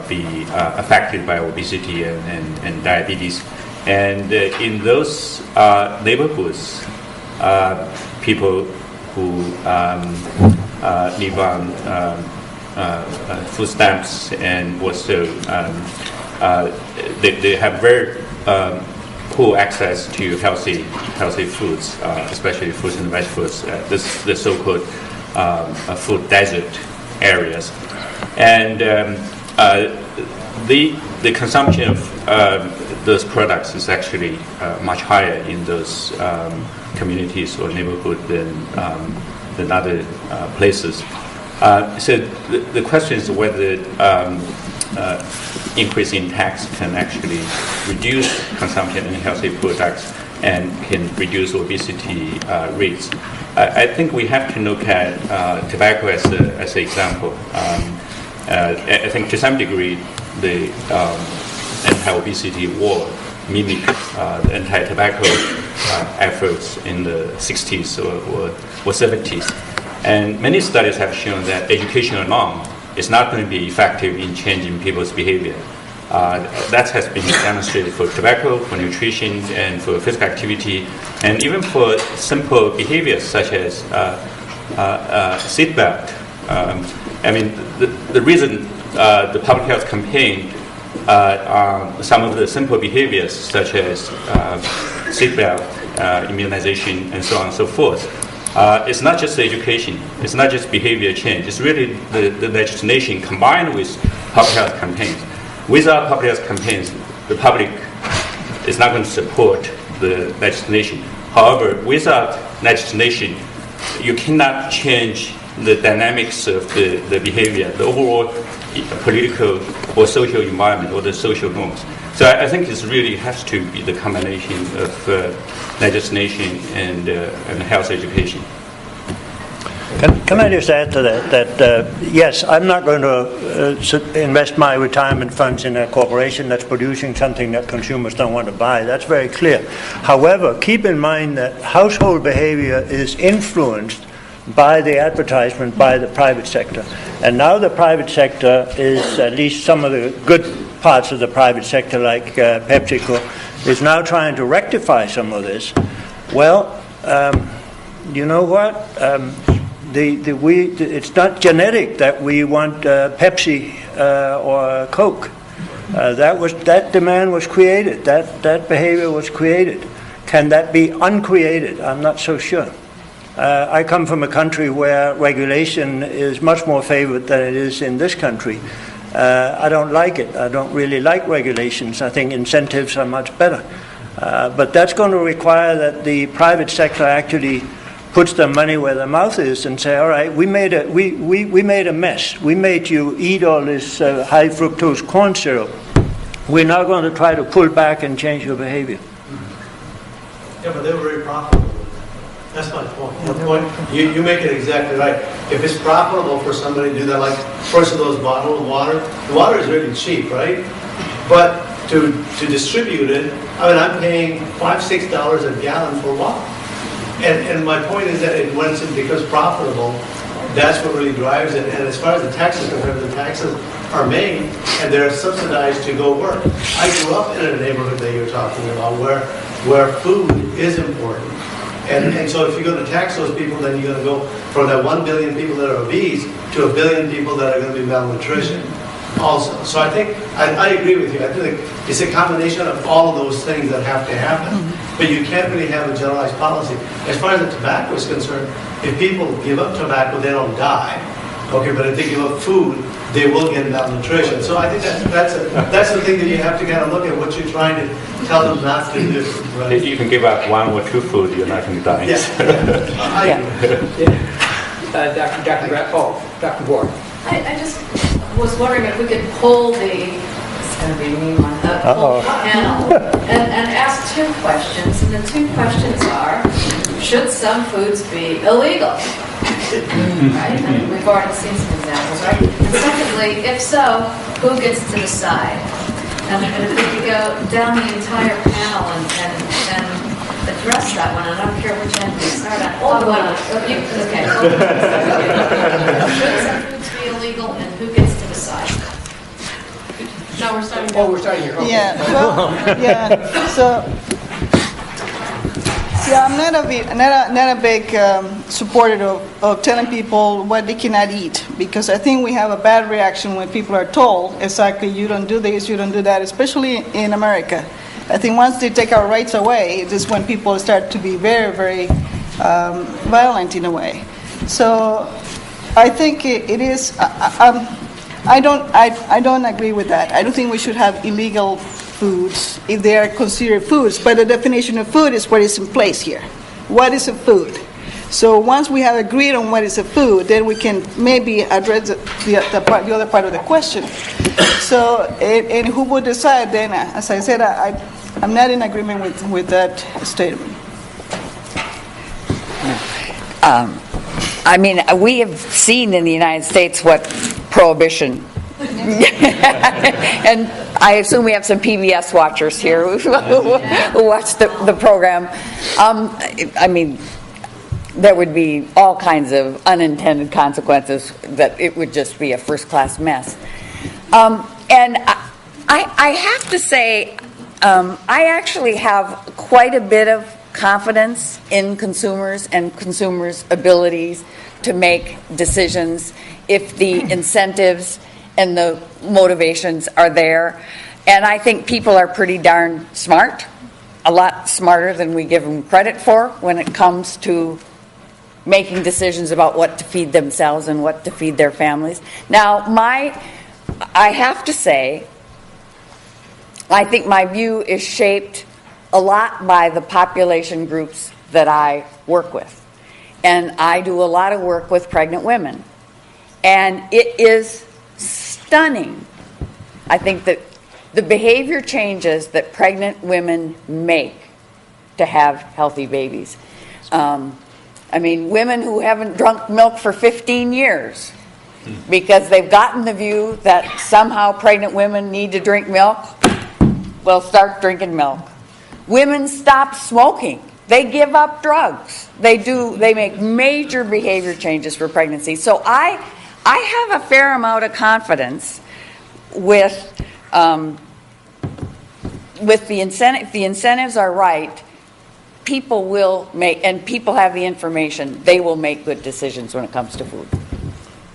be affected by obesity and diabetes. And in those neighborhoods, people who live on food stamps and also they have very poor access to healthy foods, especially fruits and vegetables. The so-called food desert areas, and the consumption of those products is actually much higher in those communities or neighborhood than other places. So the question is whether increase in tax can actually reduce consumption of unhealthy products and can reduce obesity rates. I think we have to look at tobacco as an example. I think to some degree the anti-obesity war mimic the anti-tobacco efforts in the 60s or 70s. And many studies have shown that education alone is not going to be effective in changing people's behavior. That has been demonstrated for tobacco, for nutrition, and for physical activity, and even for simple behaviors such as seatbelt. I mean, the reason the public health campaign some of the simple behaviors such as seatbelt, immunization, and so on and so forth. It's not just education, it's not just behavior change, it's really the legislation combined with public health campaigns. Without public health campaigns, the public is not going to support the legislation. However, without legislation, you cannot change the dynamics of the behavior, the overall political or social environment or the social norms. So I think it really has to be the combination of legislation and health education. Can I just add to that, yes, I'm not going to invest my retirement funds in a corporation that's producing something that consumers don't want to buy. That's very clear. However, keep in mind that household behavior is influenced by the advertisement by the private sector. And now the private sector is, at least some of the good parts of the private sector, like PepsiCo, is now trying to rectify some of this. Well, you know what? It's not genetic that we want Pepsi or Coke. That demand was created. That behavior was created. Can that be uncreated? I'm not so sure. I come from a country where regulation is much more favored than it is in this country. I don't like it. I don't really like regulations. I think incentives are much better. But that's going to require that the private sector actually puts their money where their mouth is and say, all right, we made a mess. We made you eat all this high fructose corn syrup. We're now going to try to pull back and change your behavior. Yeah, but they were very profitable. That's my point. You make it exactly right. If it's profitable for somebody to do that, like first of those bottled water, the water is really cheap, right? But to distribute it, I mean, I'm paying $5-6 a gallon for water. And my point is that when it's because profitable, that's what really drives it. And as far as the taxes are concerned, the taxes are made and they're subsidized to go work. I grew up in a neighborhood that you're talking about where food is important. And so if you're going to tax those people, then you're going to go from that 1 billion people that are obese to 1 billion people that are going to be malnutrition also. So I think, I agree with you. I think it's a combination of all of those things that have to happen. But you can't really have a generalized policy. As far as the tobacco is concerned, if people give up tobacco, they don't die. Okay, but if they give up food, they will get malnutrition. So I think that's the thing that you have to kind of look at what you're trying to tell them not to do. Right? If you can give up 1 or 2 food, you're not going to die. Dr. Ward. I just was wondering if we could poll it's going to be a mean one, poll panel and ask 2 questions. And the 2 questions are, should some foods be illegal? Right? And we've already seen some examples, right? And secondly, if so, who gets to decide? And if we could go down the entire panel and address that one, I don't care which end we start on. Okay. Should some foods be illegal, and who gets to decide? No, we're starting. Oh, we're starting here. Okay. Yeah. Well, yeah. So. Yeah, I'm not a big supporter of telling people what they cannot eat, because I think we have a bad reaction when people are told exactly you don't do this, you don't do that, especially in America. I think once they take our rights away, it is when people start to be very, very violent in a way. So I think it is. I don't agree with that. I don't think we should have illegal foods if they are considered foods, but the definition of food is what is in place here. What is a food? So once we have agreed on what is a food, then we can maybe address the other part of the question. So, and who would decide then? As I said, I'm not in agreement with that statement. I mean, we have seen in the United States what prohibition and I assume we have some PBS watchers here who watch the program. I mean, there would be all kinds of unintended consequences, that it would just be a first-class mess. And I have to say, I actually have quite a bit of confidence in consumers and consumers' abilities to make decisions if the incentives and the motivations are there. And I think people are pretty darn smart, a lot smarter than we give them credit for when it comes to making decisions about what to feed themselves and what to feed their families. Now, I have to say, I think my view is shaped a lot by the population groups that I work with. And I do a lot of work with pregnant women. And it is stunning, I think, that the behavior changes that pregnant women make to have healthy babies. I mean, women who haven't drunk milk for 15 years because they've gotten the view that somehow pregnant women need to drink milk, will start drinking milk. Women stop smoking. They give up drugs. They make major behavior changes for pregnancy. So I have a fair amount of confidence with the incentive. If the incentives are right, people will make, and people have the information, they will make good decisions when it comes to food.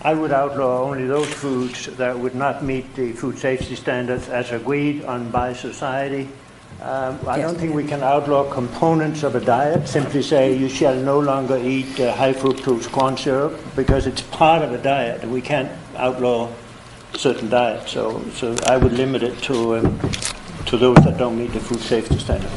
I would outlaw only those foods that would not meet the food safety standards as agreed on by society. I don't think we can outlaw components of a diet, simply say you shall no longer eat high fructose corn syrup, because it's part of a diet. We can't outlaw certain diets. So I would limit it to those that don't meet the food safety standard.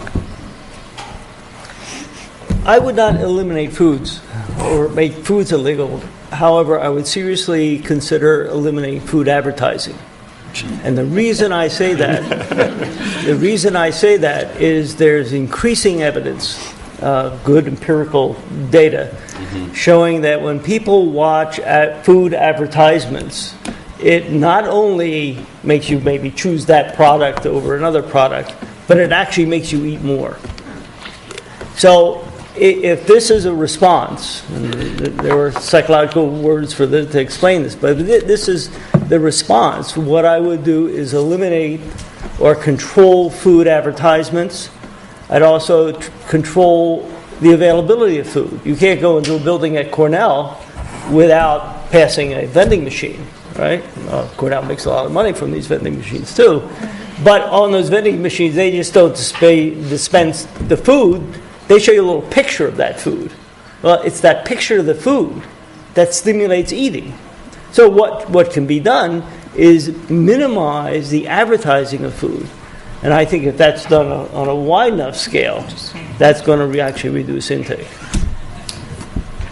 I would not eliminate foods or make foods illegal. However, I would seriously consider eliminating food advertising. And the reason I say that, is there's increasing evidence, good empirical data, showing that when people watch food advertisements, it not only makes you maybe choose that product over another product, but it actually makes you eat more. So if this is a response, and there were psychological words for this to explain this, but this is the response, what I would do is eliminate or control food advertisements. I'd also control the availability of food. You can't go into a building at Cornell without passing a vending machine, right? Cornell makes a lot of money from these vending machines too. But on those vending machines, they just don't dispense the food. They show you a little picture of that food. Well, it's that picture of the food that stimulates eating. So what can be done is minimize the advertising of food. And I think if that's done on a wide enough scale, that's going to actually reduce intake.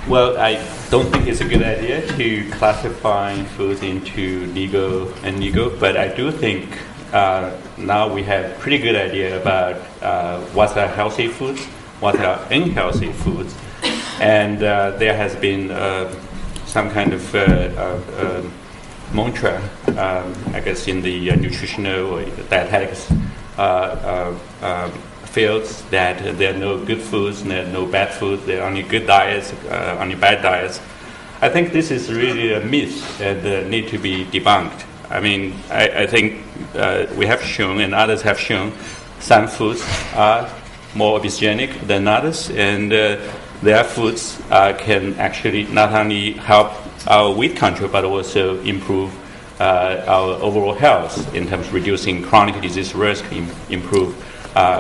Well, I don't think it's a good idea to classify foods into legal and illegal, but I do think now we have pretty good idea about what are healthy foods, what are unhealthy foods. And there has been some kind of mantra, I guess, in the nutritional or dietetics fields, that there are no good foods and there are no bad foods, there are only good diets, only bad diets. I think this is really a myth and need to be debunked. I mean, I think we have shown, and others have shown, some foods are more obesogenic than others, and their foods can actually not only help our weight control, but also improve our overall health in terms of reducing chronic disease risk, improve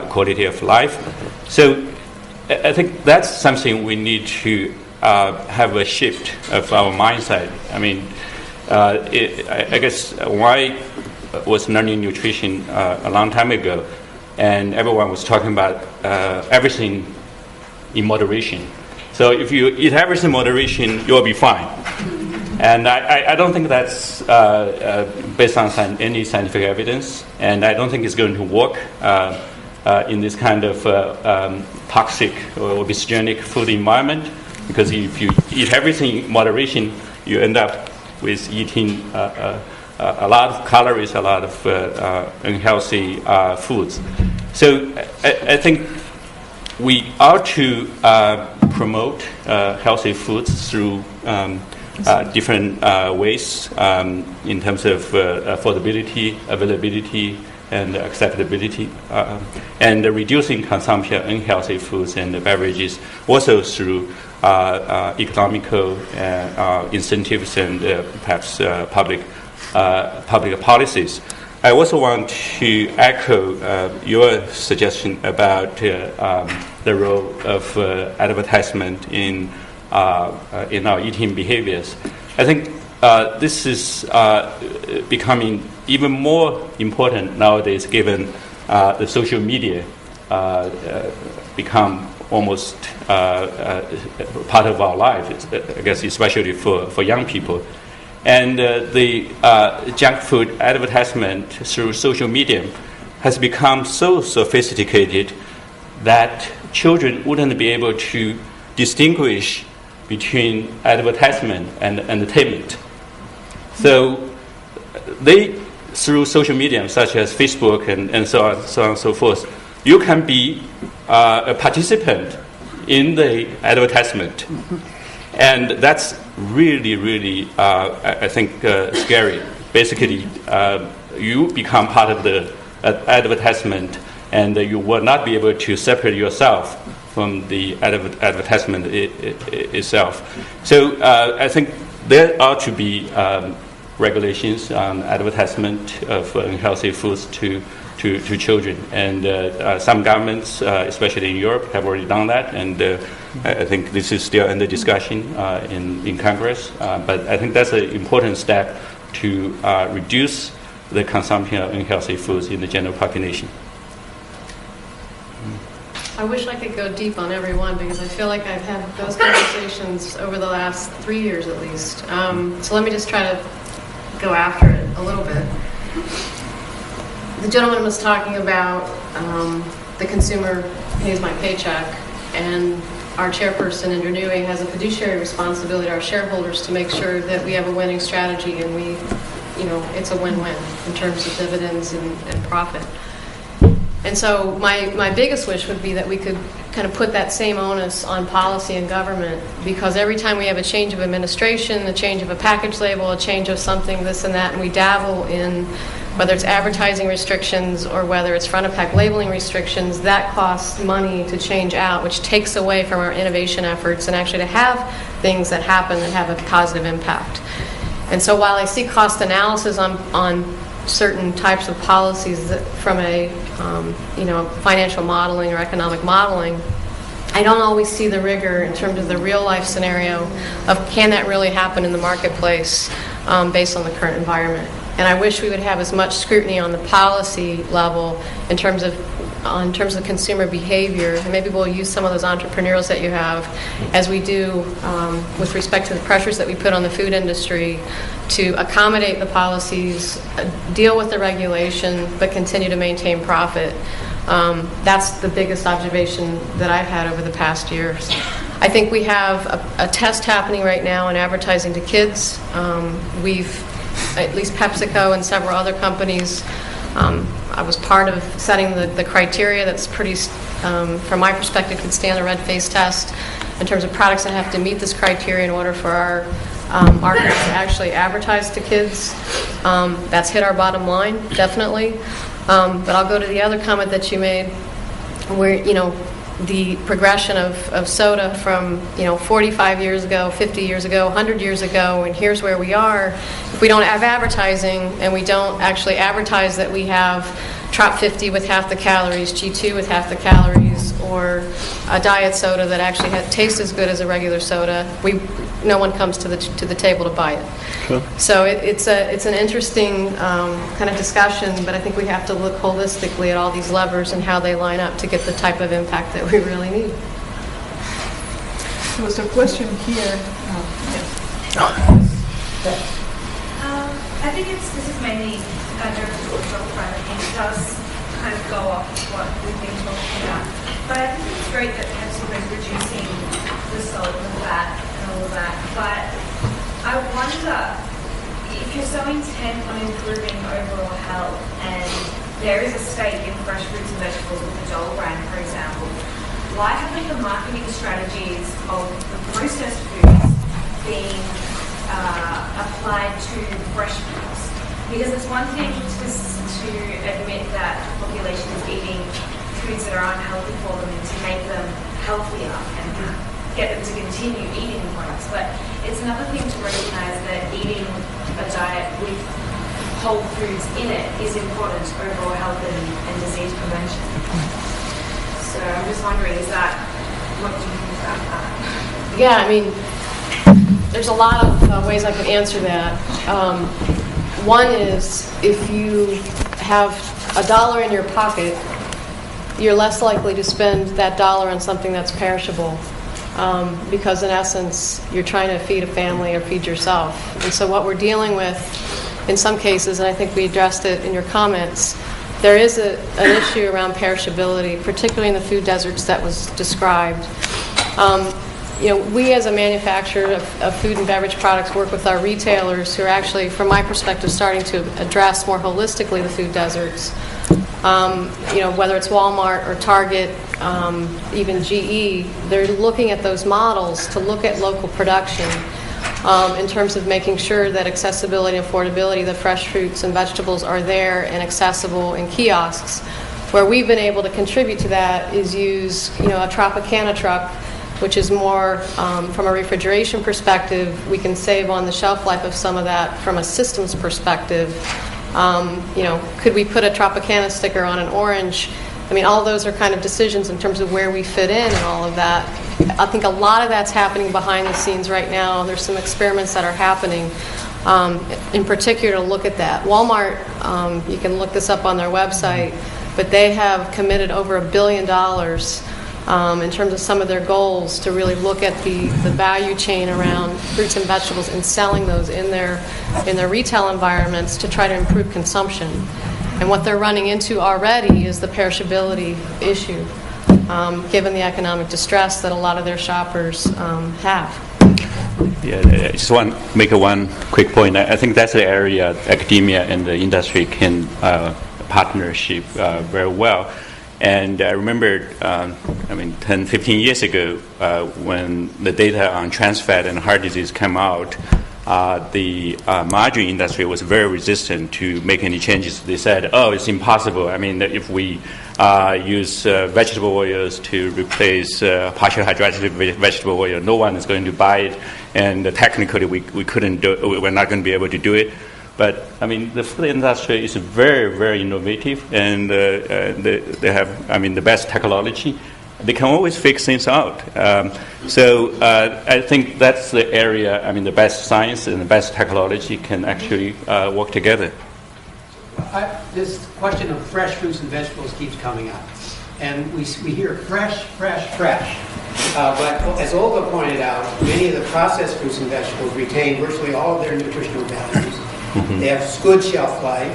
quality of life. So I think that's something we need to have a shift of our mindset. I mean, I guess why was learning nutrition a long time ago, and everyone was talking about everything in moderation. So if you eat everything in moderation, you'll be fine. And I don't think that's based on any scientific evidence, and I don't think it's going to work in this kind of toxic or obesogenic food environment, because if you eat everything in moderation, you end up with eating a lot of calories, a lot of unhealthy foods. So I think we ought to promote healthy foods through different ways in terms of affordability, availability, and acceptability, and reducing consumption of unhealthy foods and beverages, also through economical incentives and perhaps public policies. I also want to echo your suggestion about the role of advertisement in our eating behaviors. I think this is becoming even more important nowadays, given the social media become almost part of our life, I guess, especially for young people. And the junk food advertisement through social media has become so sophisticated that children wouldn't be able to distinguish between advertisement and entertainment. So they, through social media such as Facebook and so on and so forth, you can be a participant in the advertisement. And that's really, really, I think, scary. Basically, you become part of the advertisement, and you will not be able to separate yourself from the advertisement itself. So I think there ought to be regulations on advertisement of unhealthy foods to children. And some governments, especially in Europe, have already done that. And I think this is still under discussion in Congress. But I think that's an important step to reduce the consumption of unhealthy foods in the general population. I wish I could go deep on every one because I feel like I've had those conversations over the last 3 years at least. So let me just try to go after it a little bit. The gentleman was talking about the consumer pays my paycheck, and our chairperson in Renewing has a fiduciary responsibility to our shareholders to make sure that we have a winning strategy and it's a win-win in terms of dividends and profit. And so my biggest wish would be that we could kind of put that same onus on policy and government, because every time we have a change of administration, a change of a package label, a change of something, this and that, and we dabble in whether it's advertising restrictions or whether it's front-of-pack labeling restrictions, that costs money to change out, which takes away from our innovation efforts and actually to have things that happen that have a positive impact. And so while I see cost analysis on certain types of policies that from a financial modeling or economic modeling, I don't always see the rigor in terms of the real life scenario of can that really happen in the marketplace based on the current environment. And I wish we would have as much scrutiny on the policy level in terms of consumer behavior, and maybe we'll use some of those entrepreneurs that you have as we do with respect to the pressures that we put on the food industry to accommodate the policies, deal with the regulation, but continue to maintain profit. That's the biggest observation that I've had over the past years. I think we have a test happening right now in advertising to kids. At least PepsiCo and several other companies, I was part of setting the criteria that's pretty, from my perspective, could stand the red face test in terms of products that have to meet this criteria in order for our marketers to actually advertise to kids. That's hit our bottom line, definitely. But I'll go to the other comment that you made, where, the progression of soda from 45 years ago, 50 years ago, 100 years ago, and here's where we are. If we don't have advertising and we don't actually advertise that we have Trop 50 with half the calories, G2 with half the calories, or a diet soda that actually tastes as good as a regular soda, no one comes to the table to buy it. Sure. So it's an interesting kind of discussion, but I think we have to look holistically at all these levers and how they line up to get the type of impact that we really need. There was a question here. I think this is mainly under the cultural front, and it does kind of go off what we've been talking about. But I think it's great that PepsiCo is reducing the salt and the fat and all of that. But I wonder if you're so intent on improving overall health, and there is a stake in fresh fruits and vegetables with the Joel brand, for example, why haven't the marketing strategies of the processed foods been applied to fresh foods? Because it's one thing to admit that the population is eating foods that are unhealthy for them and to make them healthier and get them to continue eating the products. But it's another thing to recognize that eating a diet with whole foods in it is important to overall health and disease prevention. So I'm just wondering, what do you think about that? Yeah, I mean, there's a lot of ways I could answer that. One is if you have $1 in your pocket, you're less likely to spend that dollar on something that's perishable because, in essence, you're trying to feed a family or feed yourself. And so what we're dealing with in some cases, and I think we addressed it in your comments, there is an issue around perishability, particularly in the food deserts that was described. We as a manufacturer of food and beverage products work with our retailers who are actually, from my perspective, starting to address more holistically the food deserts. Whether it's Walmart or Target, even GE, they're looking at those models to look at local production in terms of making sure that accessibility and affordability, the fresh fruits and vegetables are there and accessible in kiosks. Where we've been able to contribute to that is use, a Tropicana truck, which is more from a refrigeration perspective. We can save on the shelf life of some of that from a systems perspective. Could we put a Tropicana sticker on an orange? I mean, all those are kind of decisions in terms of where we fit in and all of that. I think a lot of that's happening behind the scenes right now. There's some experiments that are happening in particular to look at that. Walmart, you can look this up on their website, but they have committed over $1 billion in terms of some of their goals to really look at the value chain around fruits and vegetables and selling those in their retail environments to try to improve consumption. And what they're running into already is the perishability issue, given the economic distress that a lot of their shoppers have. Yeah, I just want to make one quick point. I think that's the area academia and the industry can partnership very well. And I remember, 10, 15 years ago, when the data on trans fat and heart disease came out, the margarine industry was very resistant to make any changes. They said, it's impossible. I mean, if we use vegetable oils to replace partial hydrogenated vegetable oil, no one is going to buy it. And technically, we couldn't do it. We're not going to be able to do it. But, the food industry is very, very innovative, and they have, the best technology. They can always fix things out. So I think that's the area, the best science and the best technology can actually work together. This question of fresh fruits and vegetables keeps coming up. And we hear fresh. But as Olga pointed out, many of the processed fruits and vegetables retain virtually all of their nutritional values. Mm-hmm. They have good shelf life.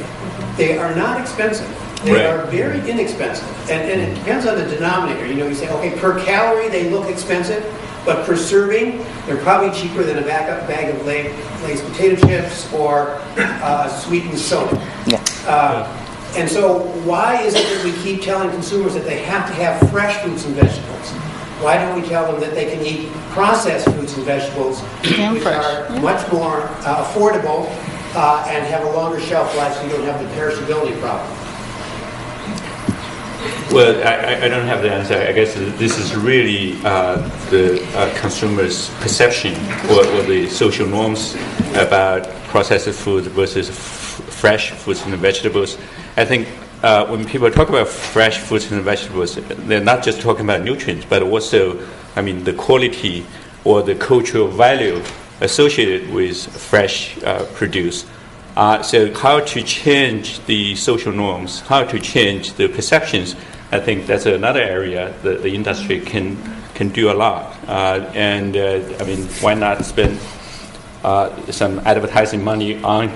They are not expensive. They are very inexpensive. And it depends on the denominator. You say, okay, per calorie they look expensive, but per serving they're probably cheaper than a bag of Lay's potato chips or sweetened soda. Yeah. And so why is it that we keep telling consumers that they have to have fresh fruits and vegetables? Why don't we tell them that they can eat processed fruits and vegetables, which are much more affordable and have a longer shelf life, so you don't have the perishability problem? Well, I don't have the answer. I guess this is really the consumer's perception or the social norms about processed food versus fresh fruits and vegetables. I think when people talk about fresh fruits and vegetables, they're not just talking about nutrients, but also, the quality or the cultural value associated with fresh produce. So how to change the social norms, how to change the perceptions, I think that's another area that the industry can do a lot. Why not spend some advertising money on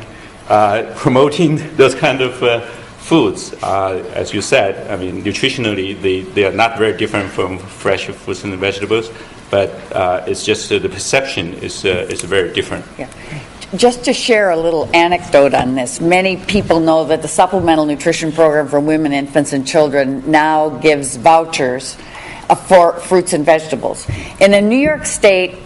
promoting those kind of foods? As you said, nutritionally, they are not very different from fresh fruits and vegetables, but it's just the perception is very different. Yeah. Just to share a little anecdote on this, many people know that the Supplemental Nutrition Program for Women, Infants, and Children now gives vouchers for fruits and vegetables. And in New York State,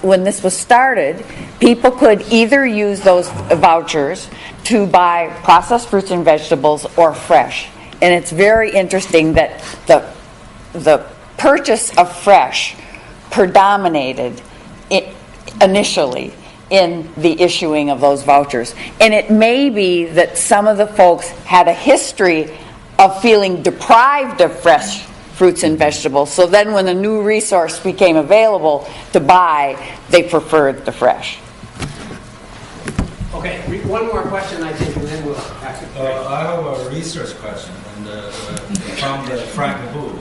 when this was started, people could either use those vouchers to buy processed fruits and vegetables or fresh. And it's very interesting that the purchase of fresh predominated initially in the issuing of those vouchers. And it may be that some of the folks had a history of feeling deprived of fresh fruits and vegetables. So then when the new resource became available to buy, they preferred the fresh. Okay, one more question, I think, and then we'll have to. I have a research question from the Frank Hu.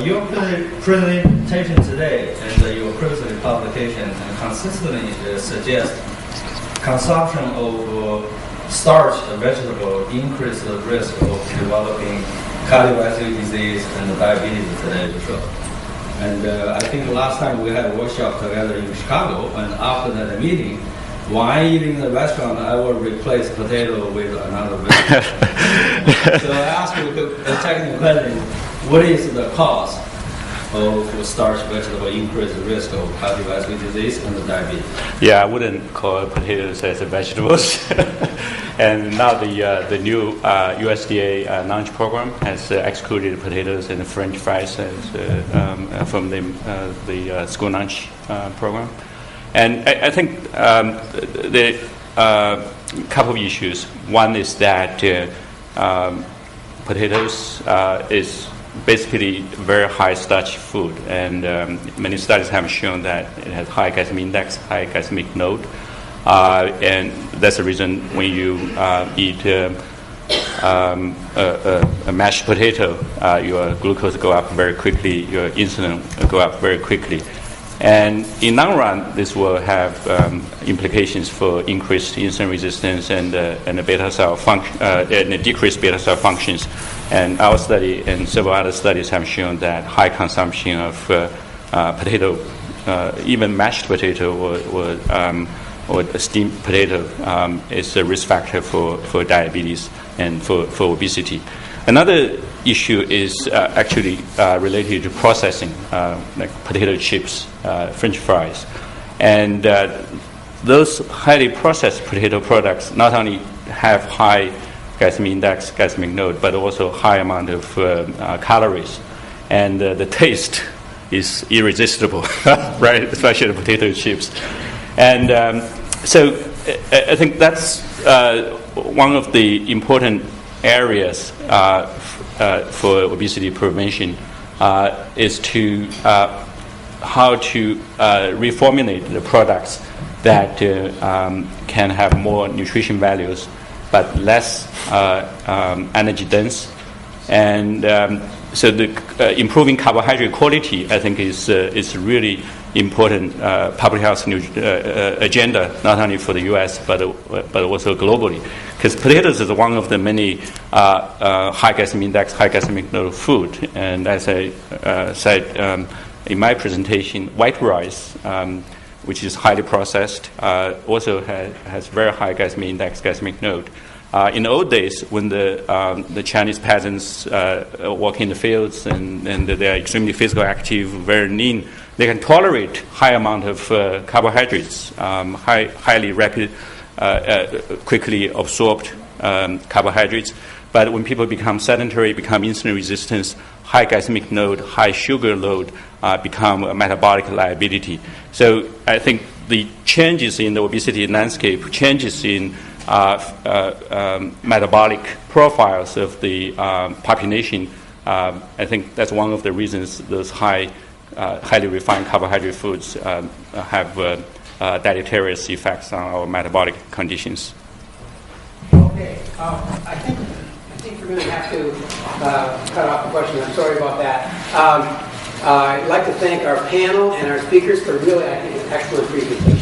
Your presentation today and your previous publication consistently suggest consumption of starched vegetable increase the risk of developing cardiovascular disease and diabetes today. And I think last time we had a workshop together in Chicago, and after that meeting, while eating in the restaurant, I will replace potato with another vegetable. So I ask you a technical question. What is the cause of starched vegetable increase the risk of cardiovascular disease and diabetes? Yeah, I wouldn't call potatoes as vegetables. And now the new USDA lunch program has excluded potatoes and French fries as, from the school lunch program. And I think the couple of issues. One is that potatoes is basically very high starch food, and many studies have shown that it has high glycemic index, high glycemic load, and that's the reason when you eat a mashed potato, your glucose go up very quickly, your insulin go up very quickly. And in long run, this will have implications for increased insulin resistance and beta cell and decreased beta cell functions. And our study and several other studies have shown that high consumption of potato, even mashed potato or steamed potato, is a risk factor for diabetes and for obesity. Another issue is actually related to processing, like potato chips, French fries. And those highly processed potato products not only have high glycemic index, glycemic load, but also high amount of calories. And the taste is irresistible, right? Especially the potato chips. And so I think that's one of the important areas for obesity prevention is to how to reformulate the products that can have more nutrition values but less energy dense. And so the improving carbohydrate quality, I think, is really important public health agenda, not only for the U.S. but also globally. Because potatoes is one of the many high glycemic index, high glycemic load food. And as I said in my presentation, white rice, which is highly processed, also has very high glycemic index, glycemic load. In the old days, when the Chinese peasants work in the fields and they are extremely physical active, very lean, they can tolerate high amount of carbohydrates, highly rapid, quickly absorbed carbohydrates. But when people become sedentary, become insulin resistant, high glycemic load, high sugar load become a metabolic liability. So I think the changes in the obesity landscape, changes in metabolic profiles of the population, I think that's one of the reasons those highly refined carbohydrate foods have deleterious effects on our metabolic conditions. Okay, I think we're going to have to cut off the question. I'm sorry about that. I'd like to thank our panel and our speakers for really, I think, an excellent presentation.